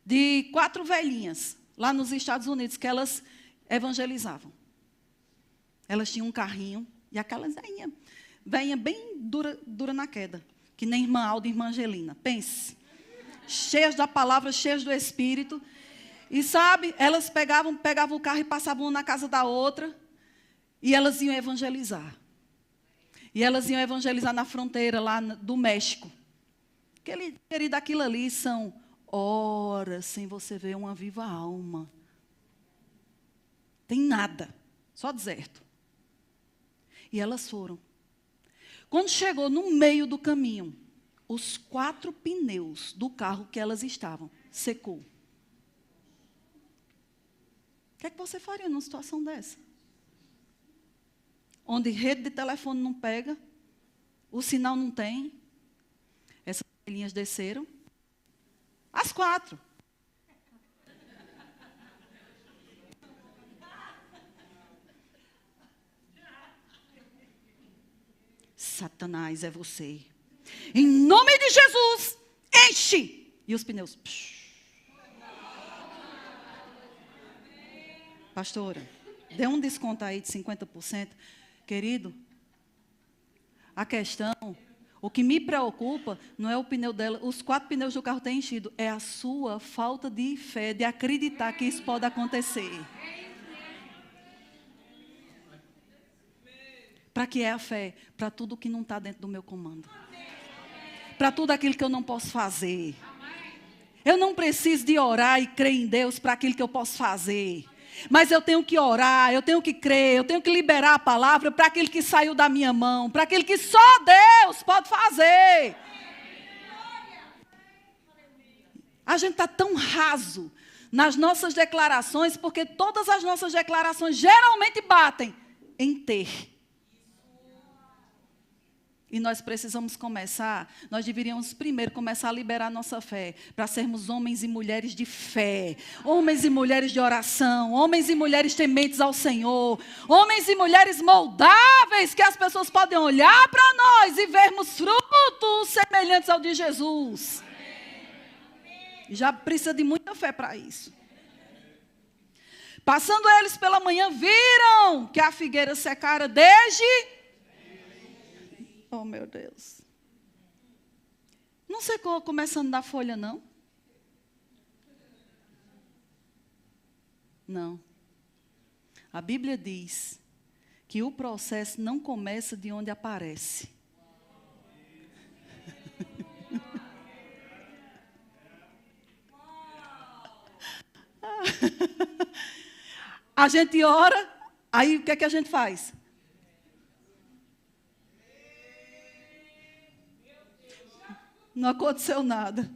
de 4 velhinhas, lá nos Estados Unidos, que elas evangelizavam. Elas tinham um carrinho, e aquelas velhinhas Veinha bem dura na queda. Que nem irmã Alda e irmã Angelina. Pense. Cheias da palavra, cheias do Espírito. E sabe, elas pegavam o carro e passavam uma na casa da outra. E elas iam evangelizar. E elas iam evangelizar na fronteira lá do México. Querido, aquilo ali são horas sem você ver uma viva alma. Tem nada, só deserto. E elas foram. Quando chegou no meio do caminho, os 4 pneus do carro que elas estavam secou. O que é que você faria numa situação dessa? Onde rede de telefone não pega, o sinal não tem. Essas linhas desceram. As 4. Satanás, é você. Em nome de Jesus, enche! E os pneus. Pastora, dê um desconto aí de 50%. Querido, a questão, o que me preocupa, não é o pneu dela, os 4 pneus do carro têm enchido, é a sua falta de fé, de acreditar que isso pode acontecer. Para que é a fé? Para tudo que não está dentro do meu comando. Para tudo aquilo que eu não posso fazer. Eu não preciso de orar e crer em Deus para aquilo que eu posso fazer. Mas eu tenho que orar, eu tenho que crer, eu tenho que liberar a palavra para aquilo que saiu da minha mão, para aquilo que só Deus pode fazer. A gente está tão raso nas nossas declarações, porque todas as nossas declarações geralmente batem em ter. E nós precisamos nós deveríamos primeiro começar a liberar nossa fé, para sermos homens e mulheres de fé, homens e mulheres de oração, homens e mulheres tementes ao Senhor, homens e mulheres moldáveis, que as pessoas podem olhar para nós e vermos frutos semelhantes ao de Jesus. E já precisa de muita fé para isso. Passando eles pela manhã, viram que a figueira secara desde... Oh, meu Deus. Não secou começando da folha, não? Não. A Bíblia diz que o processo não começa de onde aparece. A gente ora, aí o que é que a gente faz? Não aconteceu nada.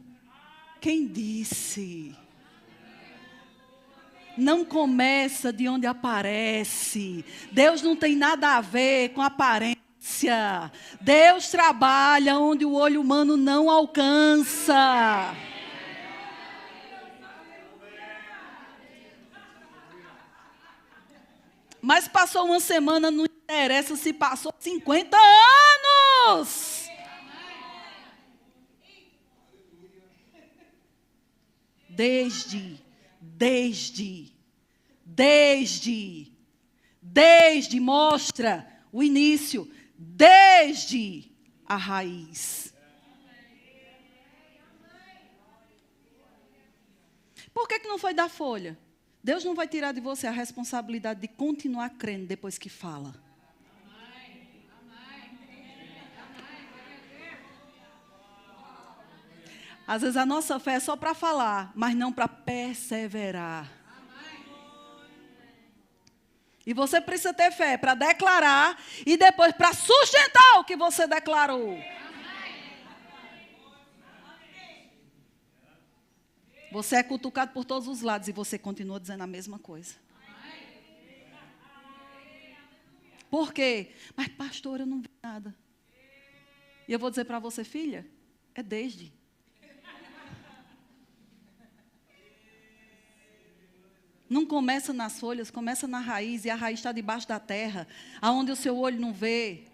Quem disse? Não começa de onde aparece. Deus não tem nada a ver com aparência. Deus trabalha onde o olho humano não alcança. Mas passou uma semana, não interessa se passou 50 anos. Desde mostra o início, desde a raiz. Por que não foi da folha? Deus não vai tirar de você a responsabilidade de continuar crendo depois que fala. Às vezes a nossa fé é só para falar, mas não para perseverar. E você precisa ter fé para declarar e depois para sustentar o que você declarou. Você é cutucado por todos os lados e você continua dizendo a mesma coisa. Por quê? Mas, pastor, eu não vi nada. E eu vou dizer para você, filha, é desde. Não começa nas folhas, começa na raiz, e a raiz está debaixo da terra, aonde o seu olho não vê.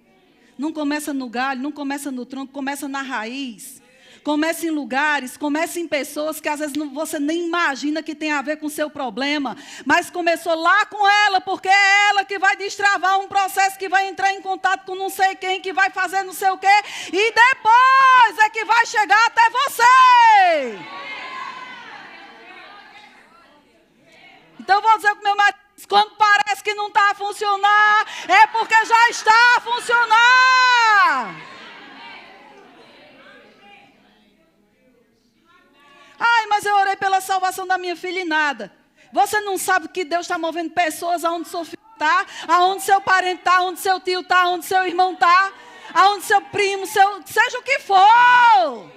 Não começa no galho, não começa no tronco, começa na raiz. Comece em lugares, comece em pessoas que às vezes você nem imagina que tem a ver com o seu problema. Mas começou lá com ela, porque é ela que vai destravar um processo, que vai entrar em contato com não sei quem, que vai fazer não sei o quê. E depois é que vai chegar até você. Então eu vou dizer com meu marido, quando parece que não está a funcionar, é porque já está a funcionar. Ai, mas eu orei pela salvação da minha filha e nada. Você não sabe que Deus está movendo pessoas aonde seu filho está, aonde seu parente está, aonde seu tio está, aonde seu irmão está, aonde seu primo, seja o que for.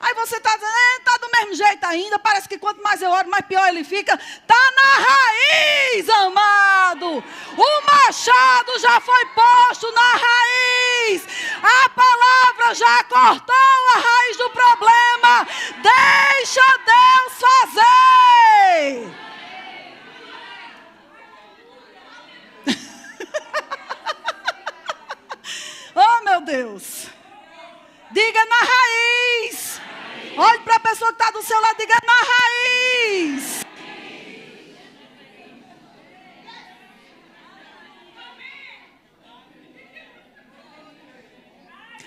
Aí você está dizendo, está do mesmo jeito ainda, parece que quanto mais eu oro, mais pior ele fica. Está na raiz, amado. O machado já foi posto na raiz. A palavra já cortou a raiz do problema. Deixa Deus fazer. Oh, meu Deus. Diga na raiz. Olhe para a pessoa que está do seu lado e diga na raiz.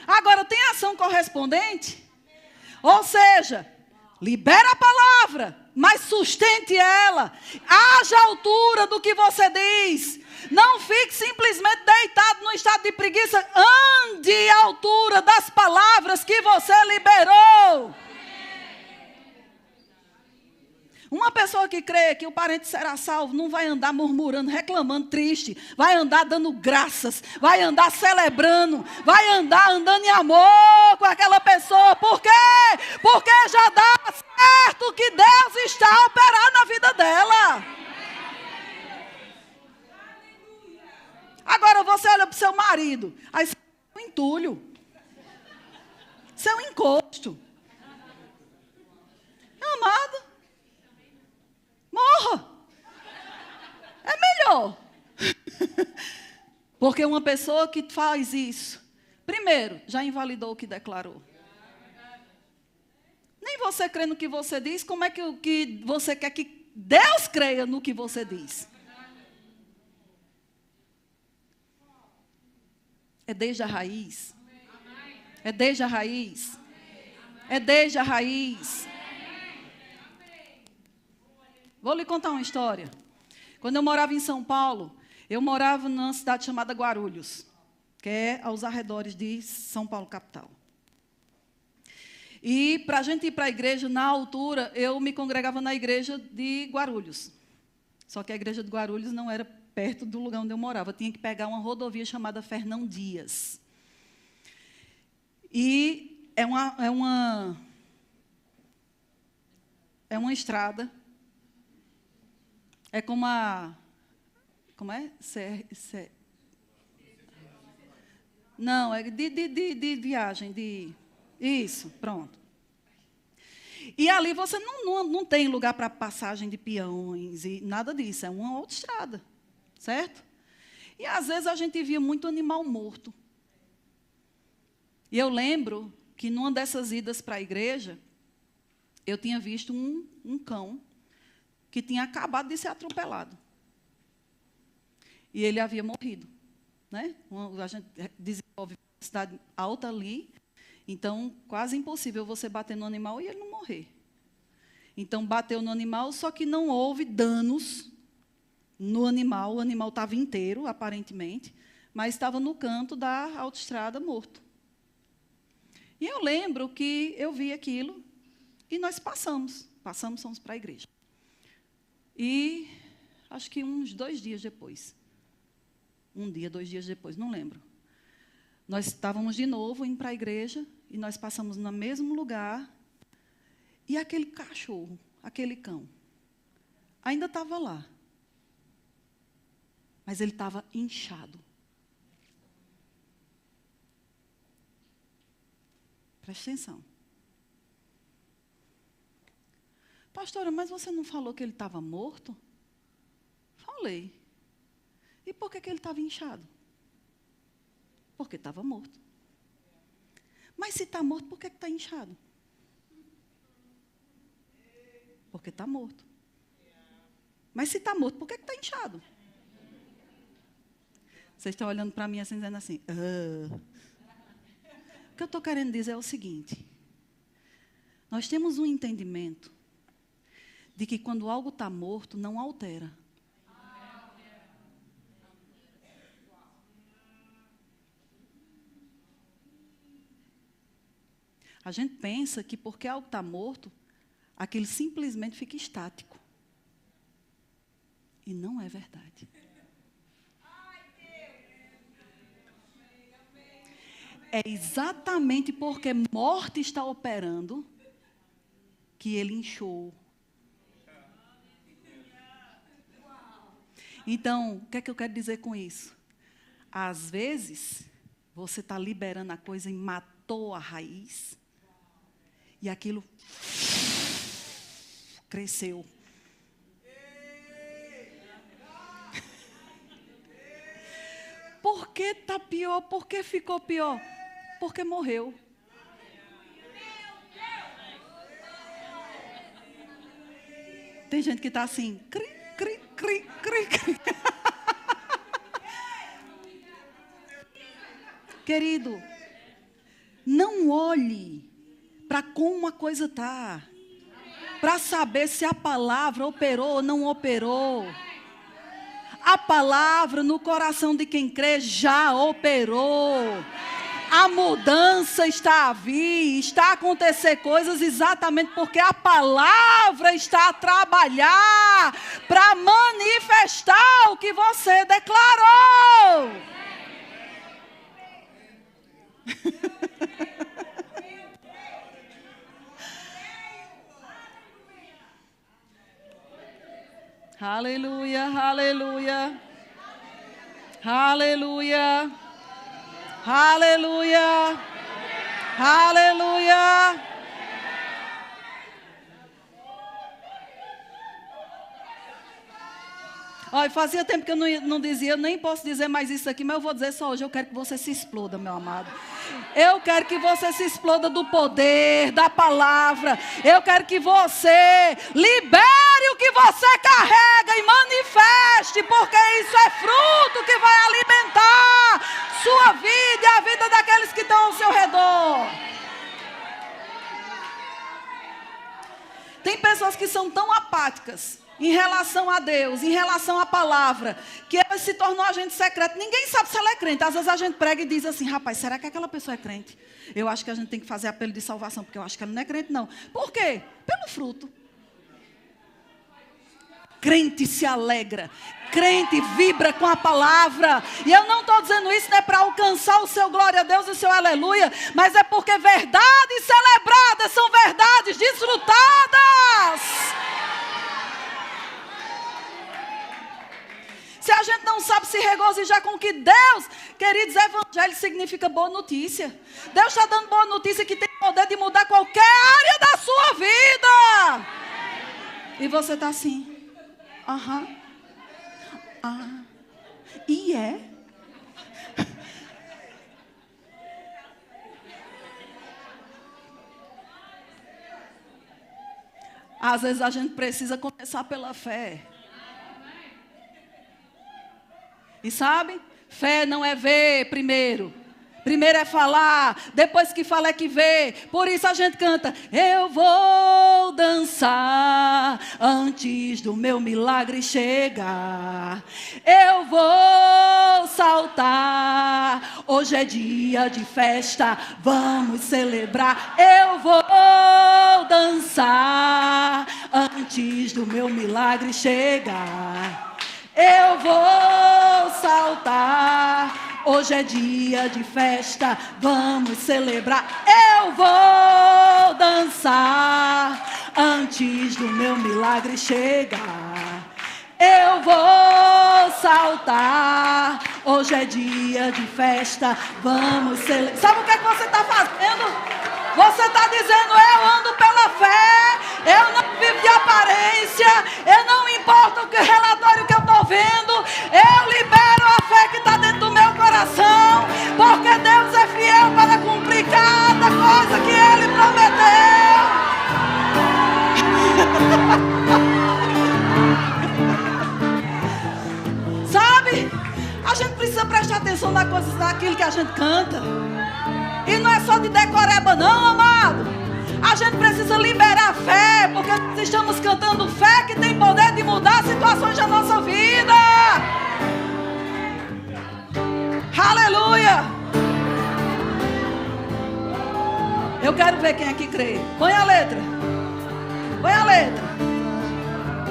Agora, tem ação correspondente? Ou seja, libera a palavra, mas sustente ela. Haja altura do que você diz. Não fique simplesmente deitado no estado de preguiça. Ande à altura das palavras que você liberou. Uma pessoa que crê que o parente será salvo não vai andar murmurando, reclamando, triste. Vai andar dando graças. Vai andar celebrando. Vai andar andando em amor com aquela pessoa. Por quê? Porque já dá certo que Deus está operando na vida dela. Agora você olha para o seu marido. Aí você é um entulho. Seu encosto. Amado. Morra. É melhor. Porque uma pessoa que faz isso, primeiro, já invalidou o que declarou. Nem você crê no que você diz, como é que você quer que Deus creia no que você diz? É desde a raiz. É desde a raiz. É desde a raiz. Vou lhe contar uma história. Quando eu morava em São Paulo, eu morava numa cidade chamada Guarulhos, que é aos arredores de São Paulo, capital. E para a gente ir para a igreja, na altura, eu me congregava na igreja de Guarulhos. Só que a igreja de Guarulhos não era perto do lugar onde eu morava. Eu tinha que pegar uma rodovia chamada Fernão Dias. E é uma estrada. É como a... Como é? Não, é de viagem. Isso, pronto. E ali você não tem lugar para passagem de peões e nada disso. É uma autoestrada, certo? E às vezes a gente via muito animal morto. E eu lembro que numa dessas idas para a igreja, eu tinha visto um cão que tinha acabado de ser atropelado. E ele havia morrido. Né? A gente desenvolve uma cidade alta ali, então quase impossível você bater no animal e ele não morrer. Então bateu no animal, só que não houve danos no animal. O animal estava inteiro, aparentemente, mas estava no canto da autoestrada morto. E eu lembro que eu vi aquilo e nós fomos para a igreja. E acho que uns 2 dias depois, 2 dias depois, não lembro. Nós estávamos de novo indo para a igreja e nós passamos no mesmo lugar e aquele cachorro, aquele cão, ainda estava lá. Mas ele estava inchado. Preste atenção. Pastora, mas você não falou que ele estava morto? Falei. E por que ele estava inchado? Porque estava morto. Mas se está morto, por que está inchado? Porque está morto. Mas se está morto, por que está inchado? Vocês estão olhando para mim assim, dizendo assim, O que eu estou querendo dizer é o seguinte. Nós temos um entendimento de que quando algo está morto, não altera. A gente pensa que porque algo está morto, aquilo simplesmente fica estático. E não é verdade. É exatamente porque morte está operando que ele inchou. Então, o que é que eu quero dizer com isso? Às vezes, você está liberando a coisa e matou a raiz. E aquilo cresceu. Por que está pior? Por que ficou pior? Porque morreu. Tem gente que está assim, cri, cri, cri, cri, cri. Querido, não olhe para como a coisa está, para saber se a palavra operou ou não operou. A palavra no coração de quem crê já operou. A mudança está a vir, está a acontecer coisas exatamente porque a palavra está a trabalhar para manifestar o que você declarou. Aleluia, aleluia, aleluia, aleluia, aleluia. Olha, fazia tempo que eu não dizia, eu nem posso dizer mais isso aqui, mas eu vou dizer só hoje, eu quero que você se exploda, meu amado. Eu quero que você se exploda do poder, da palavra. Eu quero que você libere o que você carrega e manifeste, porque isso é fruto que vai alimentar sua vida e a vida daqueles que estão ao seu redor. Tem pessoas que são tão apáticas em relação a Deus, em relação à palavra, que ela se tornou agente secreto. Ninguém sabe se ela é crente. Às vezes a gente prega e diz assim, rapaz, será que aquela pessoa é crente? Eu acho que a gente tem que fazer apelo de salvação, porque eu acho que ela não é crente, não. Por quê? Pelo fruto. Crente se alegra, crente vibra com a palavra. E eu não estou dizendo isso para alcançar o seu glória a Deus e o seu aleluia, mas é porque verdades celebradas são verdades desfrutadas. Se a gente não sabe se regozijar com o que Deus, queridos, evangelho significa boa notícia. Deus está dando boa notícia que tem poder de mudar qualquer área da sua vida. E você está assim, e é? Às vezes a gente precisa começar pela fé. E sabe? Fé não é ver primeiro. Primeiro é falar, depois que fala é que vê. Por isso a gente canta, eu vou dançar antes do meu milagre chegar. Eu vou saltar, hoje é dia de festa, vamos celebrar. Eu vou dançar antes do meu milagre chegar. Eu vou saltar, hoje é dia de festa, vamos celebrar. Eu vou dançar, antes do meu milagre chegar. Eu vou saltar, hoje é dia de festa, vamos celebrar. Sabe o que é que você está fazendo? Você está dizendo, eu ando pela fé, eu não vivo de aparência, eu não importa o relatório que eu estou vendo, eu libero a fé que está dentro do meu coração, porque Deus é fiel para cumprir cada gente canta. E não é só de decoreba não, amado. A gente precisa liberar fé, porque nós estamos cantando fé que tem poder de mudar situações da nossa vida. Aleluia. Eu quero ver quem aqui crê. Põe a letra. Põe a letra.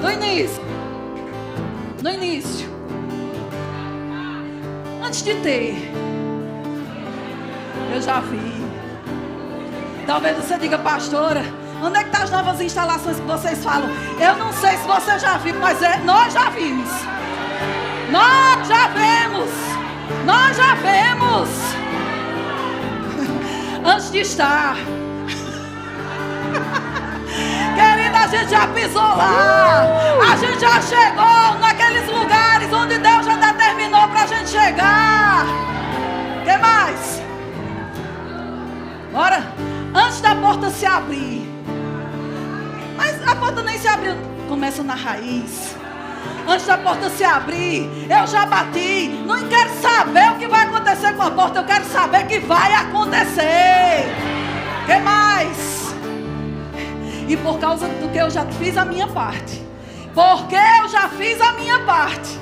Do início. No início. Antes de ter. Eu já vi. Talvez você diga, pastora, onde é que estão as novas instalações que vocês falam? Eu não sei se você já viu, mas nós já vimos. Nós já vemos. Nós já vemos. Antes de estar. Querida, a gente já pisou lá. A gente já chegou naqueles lugares onde Deus já determinou para a gente chegar. O que mais? Bora. Antes da porta se abrir. Mas a porta nem se abriu. Começa na raiz. Antes da porta se abrir, eu já bati. Não quero saber o que vai acontecer com a porta. Eu quero saber que vai acontecer. O que mais? E por causa do que eu já fiz a minha parte. Porque eu já fiz a minha parte.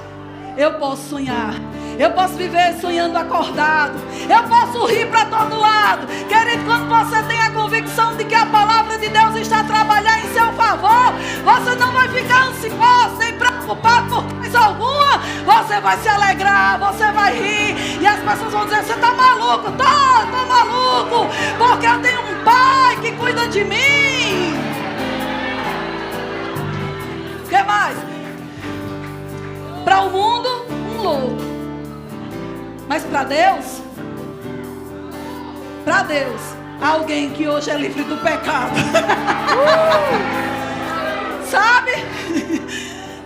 Eu posso sonhar. Eu posso viver sonhando acordado. Eu posso rir para todo lado. Querido, quando você tem a convicção de que a palavra de Deus está a trabalhar em seu favor, você não vai ficar ansioso nem preocupado por coisa alguma. Você vai se alegrar, você vai rir. E as pessoas vão dizer, você está maluco? Tô maluco. Porque eu tenho um pai que cuida de mim. O que mais? Para o mundo, um louco. Mas para Deus, alguém que hoje é livre do pecado. Sabe?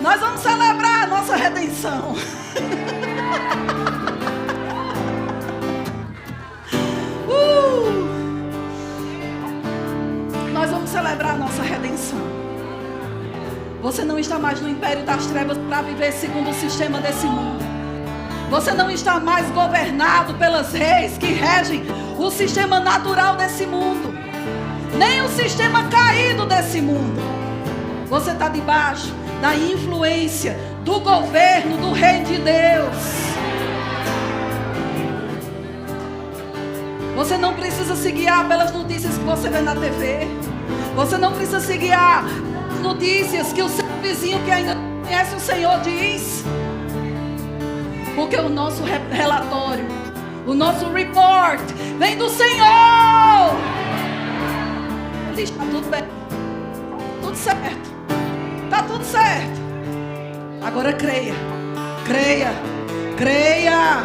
Nós vamos celebrar a nossa redenção. Nós vamos celebrar a nossa redenção. Você não está mais no império das trevas para viver segundo o sistema desse mundo. Você não está mais governado pelas reis que regem o sistema natural desse mundo, nem o sistema caído desse mundo. Você está debaixo da influência do governo do Reino de Deus. Você não precisa se guiar pelas notícias que você vê na TV. Você não precisa se guiar pelas notícias que o seu vizinho que ainda não conhece o Senhor diz. Porque o nosso relatório, o nosso report vem do Senhor. Diz, está tudo bem. Tudo certo. Está tudo certo. Agora creia. Creia. Creia.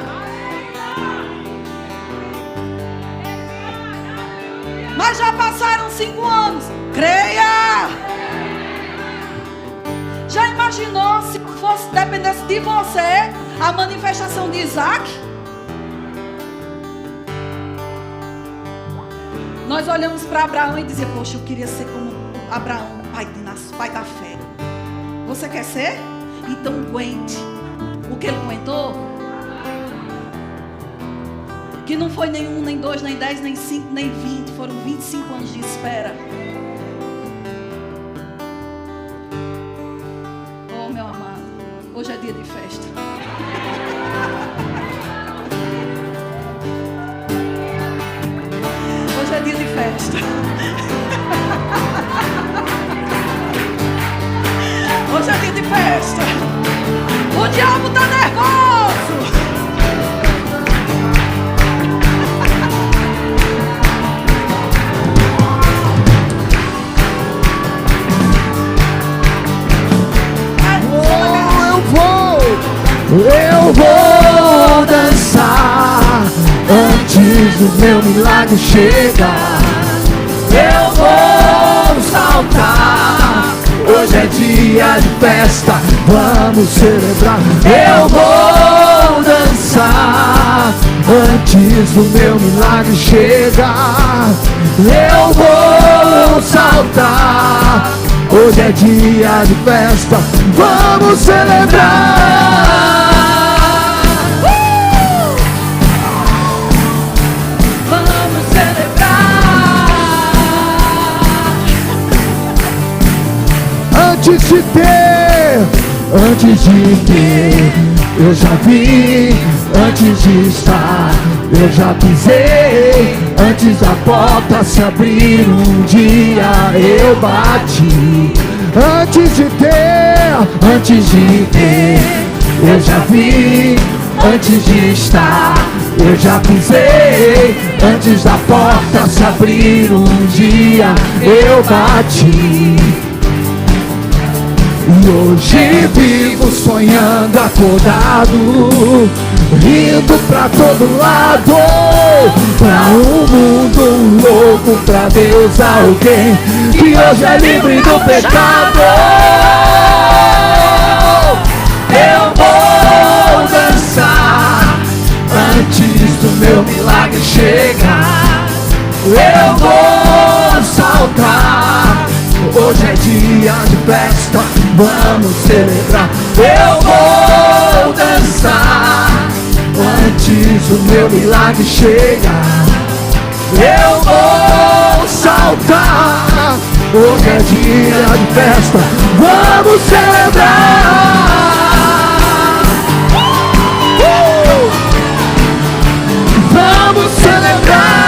Mas já passaram 5 anos. Creia. Já imaginou se dependesse de você a manifestação de Isaac? Nós olhamos para Abraão e dizemos, poxa, eu queria ser como Abraão, pai da fé. Você quer ser? Então aguente o que ele aguentou. Que não foi nem 1, nem 2, nem 10, nem 5, nem 20. Foram 25 anos de espera. Oh, meu amado, hoje é dia de festa. Hoje é dia de festa. Hoje é dia de festa. O diabo está nervoso. Eu vou dançar antes do meu milagre chegar. Eu vou saltar. Hoje é dia de festa, vamos celebrar. Eu vou dançar antes do meu milagre chegar. Eu vou saltar. Hoje é dia de festa, vamos celebrar. Antes de ter, eu já vi. Antes de estar, eu já pisei. Antes da porta se abrir, um dia eu bati. Antes de ter, eu já vi. Antes de estar, eu já pisei. Antes da porta se abrir, um dia eu bati. E hoje vivo sonhando acordado, rindo pra todo lado, pra um mundo louco, pra Deus alguém que hoje é livre do pecado. Eu vou dançar antes do meu milagre chegar. Eu vou saltar. Hoje é dia de festa, vamos celebrar. Eu vou dançar antes do meu milagre chegar. Eu vou saltar. Hoje é dia de festa, vamos celebrar. Vamos celebrar.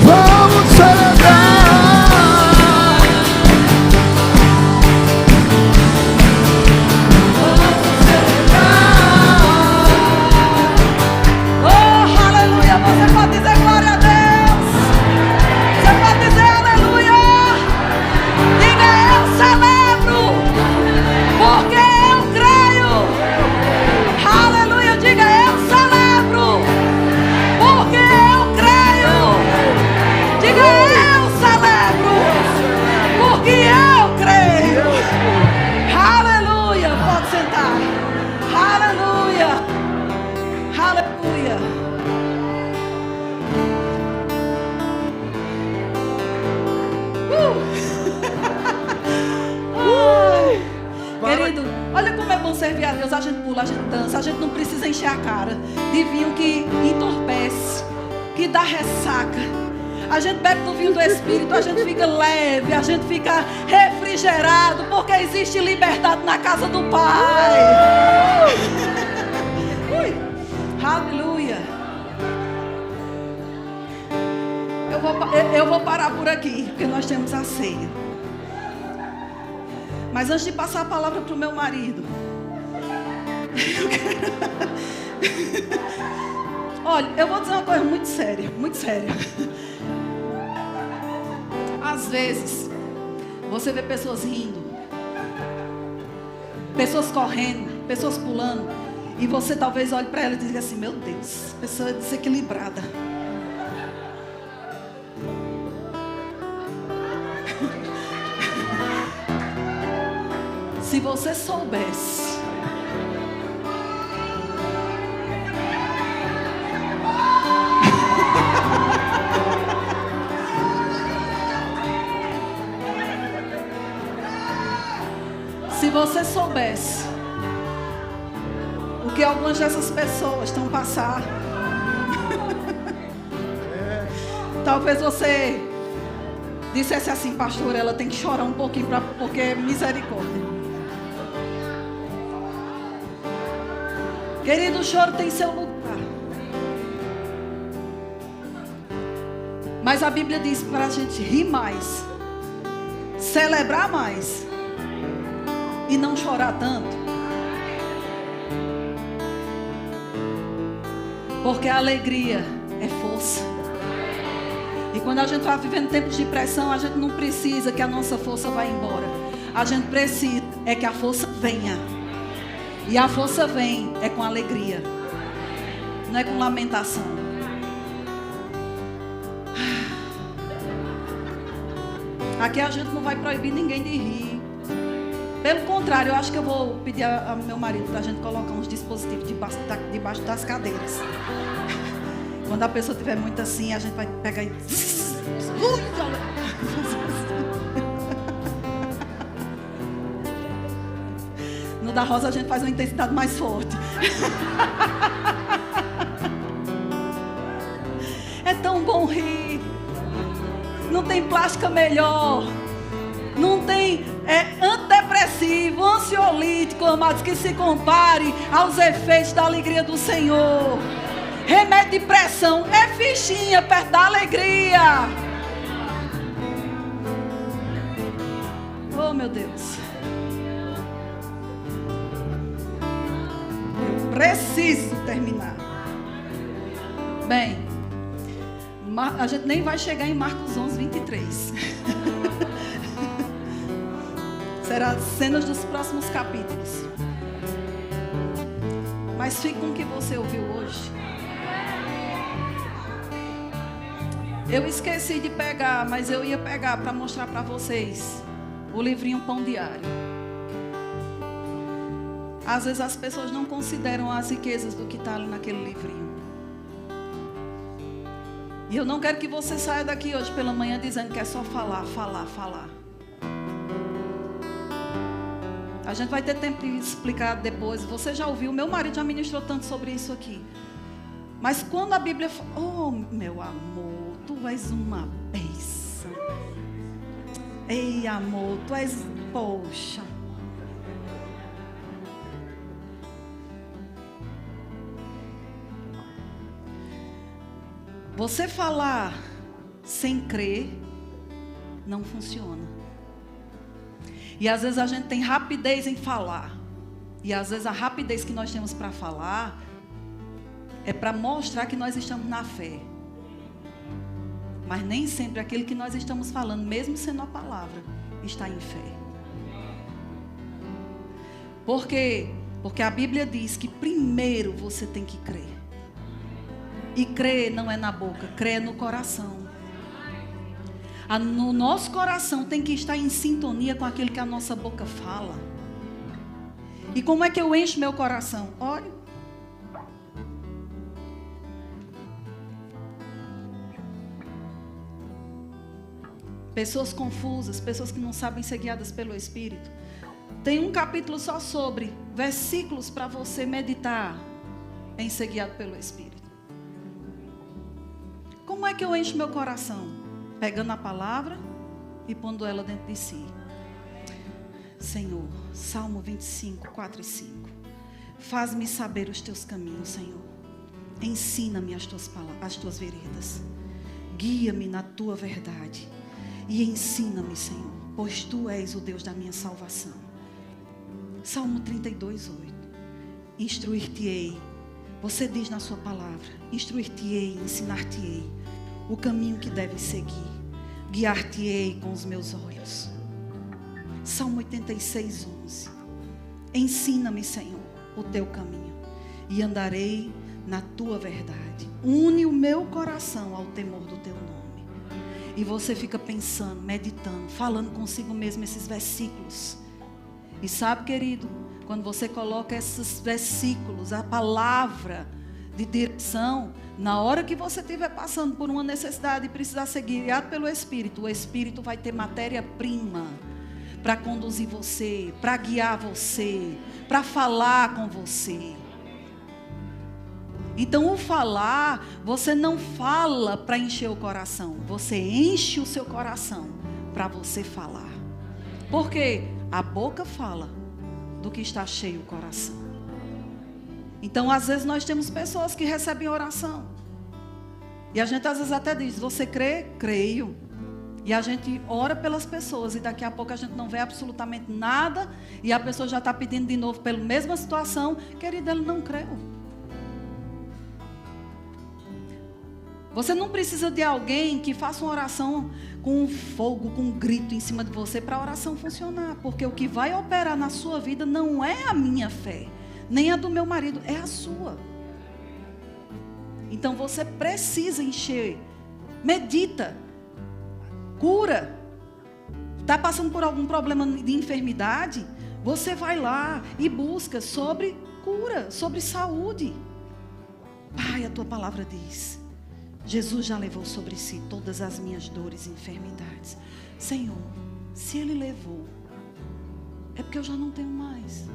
Vamos celebrar. Oh, aleluia. Você pode dizer glória a Deus. Você pode dizer aleluia. Diga eu celebro, porque eu creio. Aleluia. Diga eu celebro, porque eu creio. Diga eu celebro, porque eu creio. Aleluia. Pode sentar. Aleluia. Aleluia. Querido, olha como é bom servir a Deus. A gente pula, a gente dança, a gente não precisa encher a cara de vinho que entorpece, que dá ressaca. A gente bebe do vinho do Espírito, a gente fica leve, a gente fica refrigerado, porque existe liberdade na casa do Pai. Ui. Aleluia. Eu vou parar por aqui, porque nós temos a ceia. Mas antes de passar a palavra para o meu marido, olha, eu vou dizer uma coisa muito séria, muito séria. Às vezes, você vê pessoas rindo, pessoas correndo, pessoas pulando, e você talvez olhe para ela e diga assim: meu Deus, pessoa é desequilibrada. Se você soubesse se você soubesse o que algumas dessas pessoas estão passando, talvez você dissesse assim: pastor, ela tem que chorar um pouquinho porque é misericórdia. Querido, o choro tem seu lugar. Mas a Bíblia diz para a gente rir mais, celebrar mais e não chorar tanto. Porque a alegria é força. E quando a gente está vivendo tempos de pressão, a gente não precisa que a nossa força vá embora. A gente precisa é que a força venha. E a força vem é com alegria, não é com lamentação. Aqui a gente não vai proibir ninguém de rir. Pelo contrário, eu acho que eu vou pedir ao meu marido para a gente colocar uns dispositivos debaixo das cadeiras. Quando a pessoa estiver muito assim, a gente vai pegar e... No da Rosa a gente faz uma intensidade mais forte. É tão bom rir. não tem plástica melhor. Não tem antidepressivo, ansiolítico, amados, que se compare aos efeitos da alegria do Senhor. Remédio de pressão é fichinha perto da alegria. Oh, meu Deus. Eu preciso terminar. Bem, a gente nem vai chegar em Marcos 11, 23. Será cenas dos próximos capítulos. Mas fique com o que você ouviu hoje. Eu esqueci de pegar, mas eu ia pegar para mostrar para vocês o livrinho Pão Diário. Às vezes as pessoas não consideram as riquezas do que está ali naquele livrinho. E eu não quero que você saia daqui hoje pela manhã dizendo que é só falar, falar, falar. A gente vai ter tempo de explicar depois. Você já ouviu, meu marido já ministrou tanto sobre isso aqui. Mas quando a Bíblia fala, oh meu amor, tu és uma bênção. Ei amor, tu és, poxa. Você falar sem crer não funciona. E às vezes a gente tem rapidez em falar. E às vezes a rapidez que nós temos para falar é para mostrar que nós estamos na fé. Mas nem sempre aquilo que nós estamos falando, mesmo sendo a palavra, está em fé. Por quê? Porque a Bíblia diz que primeiro você tem que crer. E crer não é na boca, crer é no coração. No nosso coração tem que estar em sintonia com aquilo que a nossa boca fala. E como é que eu encho meu coração? Olha. Pessoas confusas, pessoas que não sabem ser guiadas pelo Espírito. Tem um capítulo só sobre versículos para você meditar em ser guiado pelo Espírito. Como é que eu encho meu coração? Pegando a palavra e pondo ela dentro de si. Senhor, Salmo 25, 4 e 5. Faz-me saber os teus caminhos, Senhor. Ensina-me as tuas veredas. Guia-me na tua verdade. E ensina-me, Senhor, pois tu és o Deus da minha salvação. Salmo 32, 8. Instruir-te-ei. Você diz na sua palavra: instruir-te-ei, ensinar-te-ei o caminho que deves seguir. Guiar-te-ei com os meus olhos. Salmo 86, 11. Ensina-me, Senhor, o teu caminho, e andarei na tua verdade. Une o meu coração ao temor do teu nome. E você fica pensando, meditando, falando consigo mesmo esses versículos. E sabe, querido, quando você coloca esses versículos, a palavra de direção, na hora que você estiver passando por uma necessidade e precisar ser guiado pelo Espírito, o Espírito vai ter matéria-prima para conduzir você, para guiar você, para falar com você. Então o falar, você não fala para encher o coração, você enche o seu coração para você falar. Porque a boca fala do que está cheio o coração. Então, às vezes, nós temos pessoas que recebem oração. E a gente, às vezes, até diz: você crê? Creio. E a gente ora pelas pessoas. E daqui a pouco a gente não vê absolutamente nada. E a pessoa já está pedindo de novo pela mesma situação. Querido, ele não creu. Você não precisa de alguém que faça uma oração com fogo, com um grito em cima de você para a oração funcionar. Porque o que vai operar na sua vida não é a minha fé, nem a do meu marido, é a sua. Então você precisa encher. Medita. Cura. Está passando por algum problema de enfermidade? Você vai lá e busca sobre cura, sobre saúde. Pai, a tua palavra diz: Jesus já levou sobre si todas as minhas dores e enfermidades. Senhor, se Ele levou, é porque eu já não tenho mais.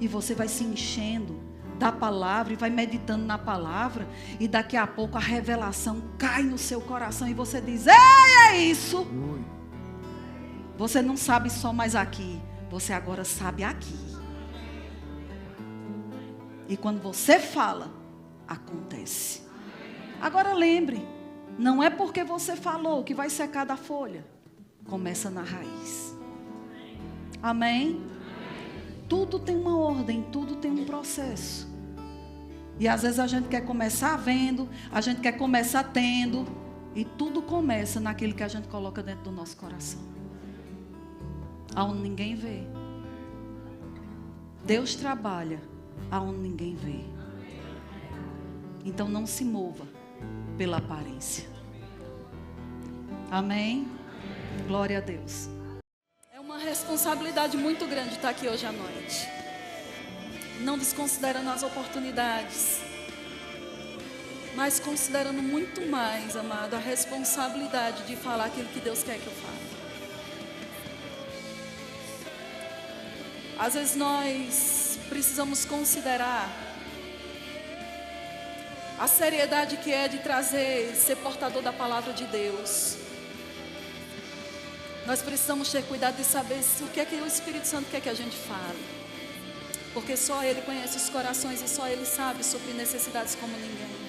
E você vai se enchendo da palavra e vai meditando na palavra, e daqui a pouco a revelação cai no seu coração e você diz: ei, é isso. Você não sabe só mais aqui, você agora sabe aqui. E quando você fala, acontece. Agora lembre, não é porque você falou que vai secar da folha. Começa na raiz. Amém? Tudo tem uma ordem, tudo tem um processo. E às vezes a gente quer começar vendo, a gente quer começar tendo, e tudo começa naquilo que a gente coloca dentro do nosso coração, aonde ninguém vê. Deus trabalha aonde ninguém vê. Então não se mova pela aparência. Amém? Glória a Deus. É uma responsabilidade muito grande estar aqui hoje à noite. Não desconsiderando as oportunidades, mas considerando muito mais, amado, a responsabilidade de falar aquilo que Deus quer que eu fale. Às vezes nós precisamos considerar a seriedade que é de trazer, ser portador da palavra de Deus. Nós precisamos ter cuidado de saber o que é que o Espírito Santo quer que a gente fale. Porque só Ele conhece os corações e só Ele sabe sobre necessidades como ninguém.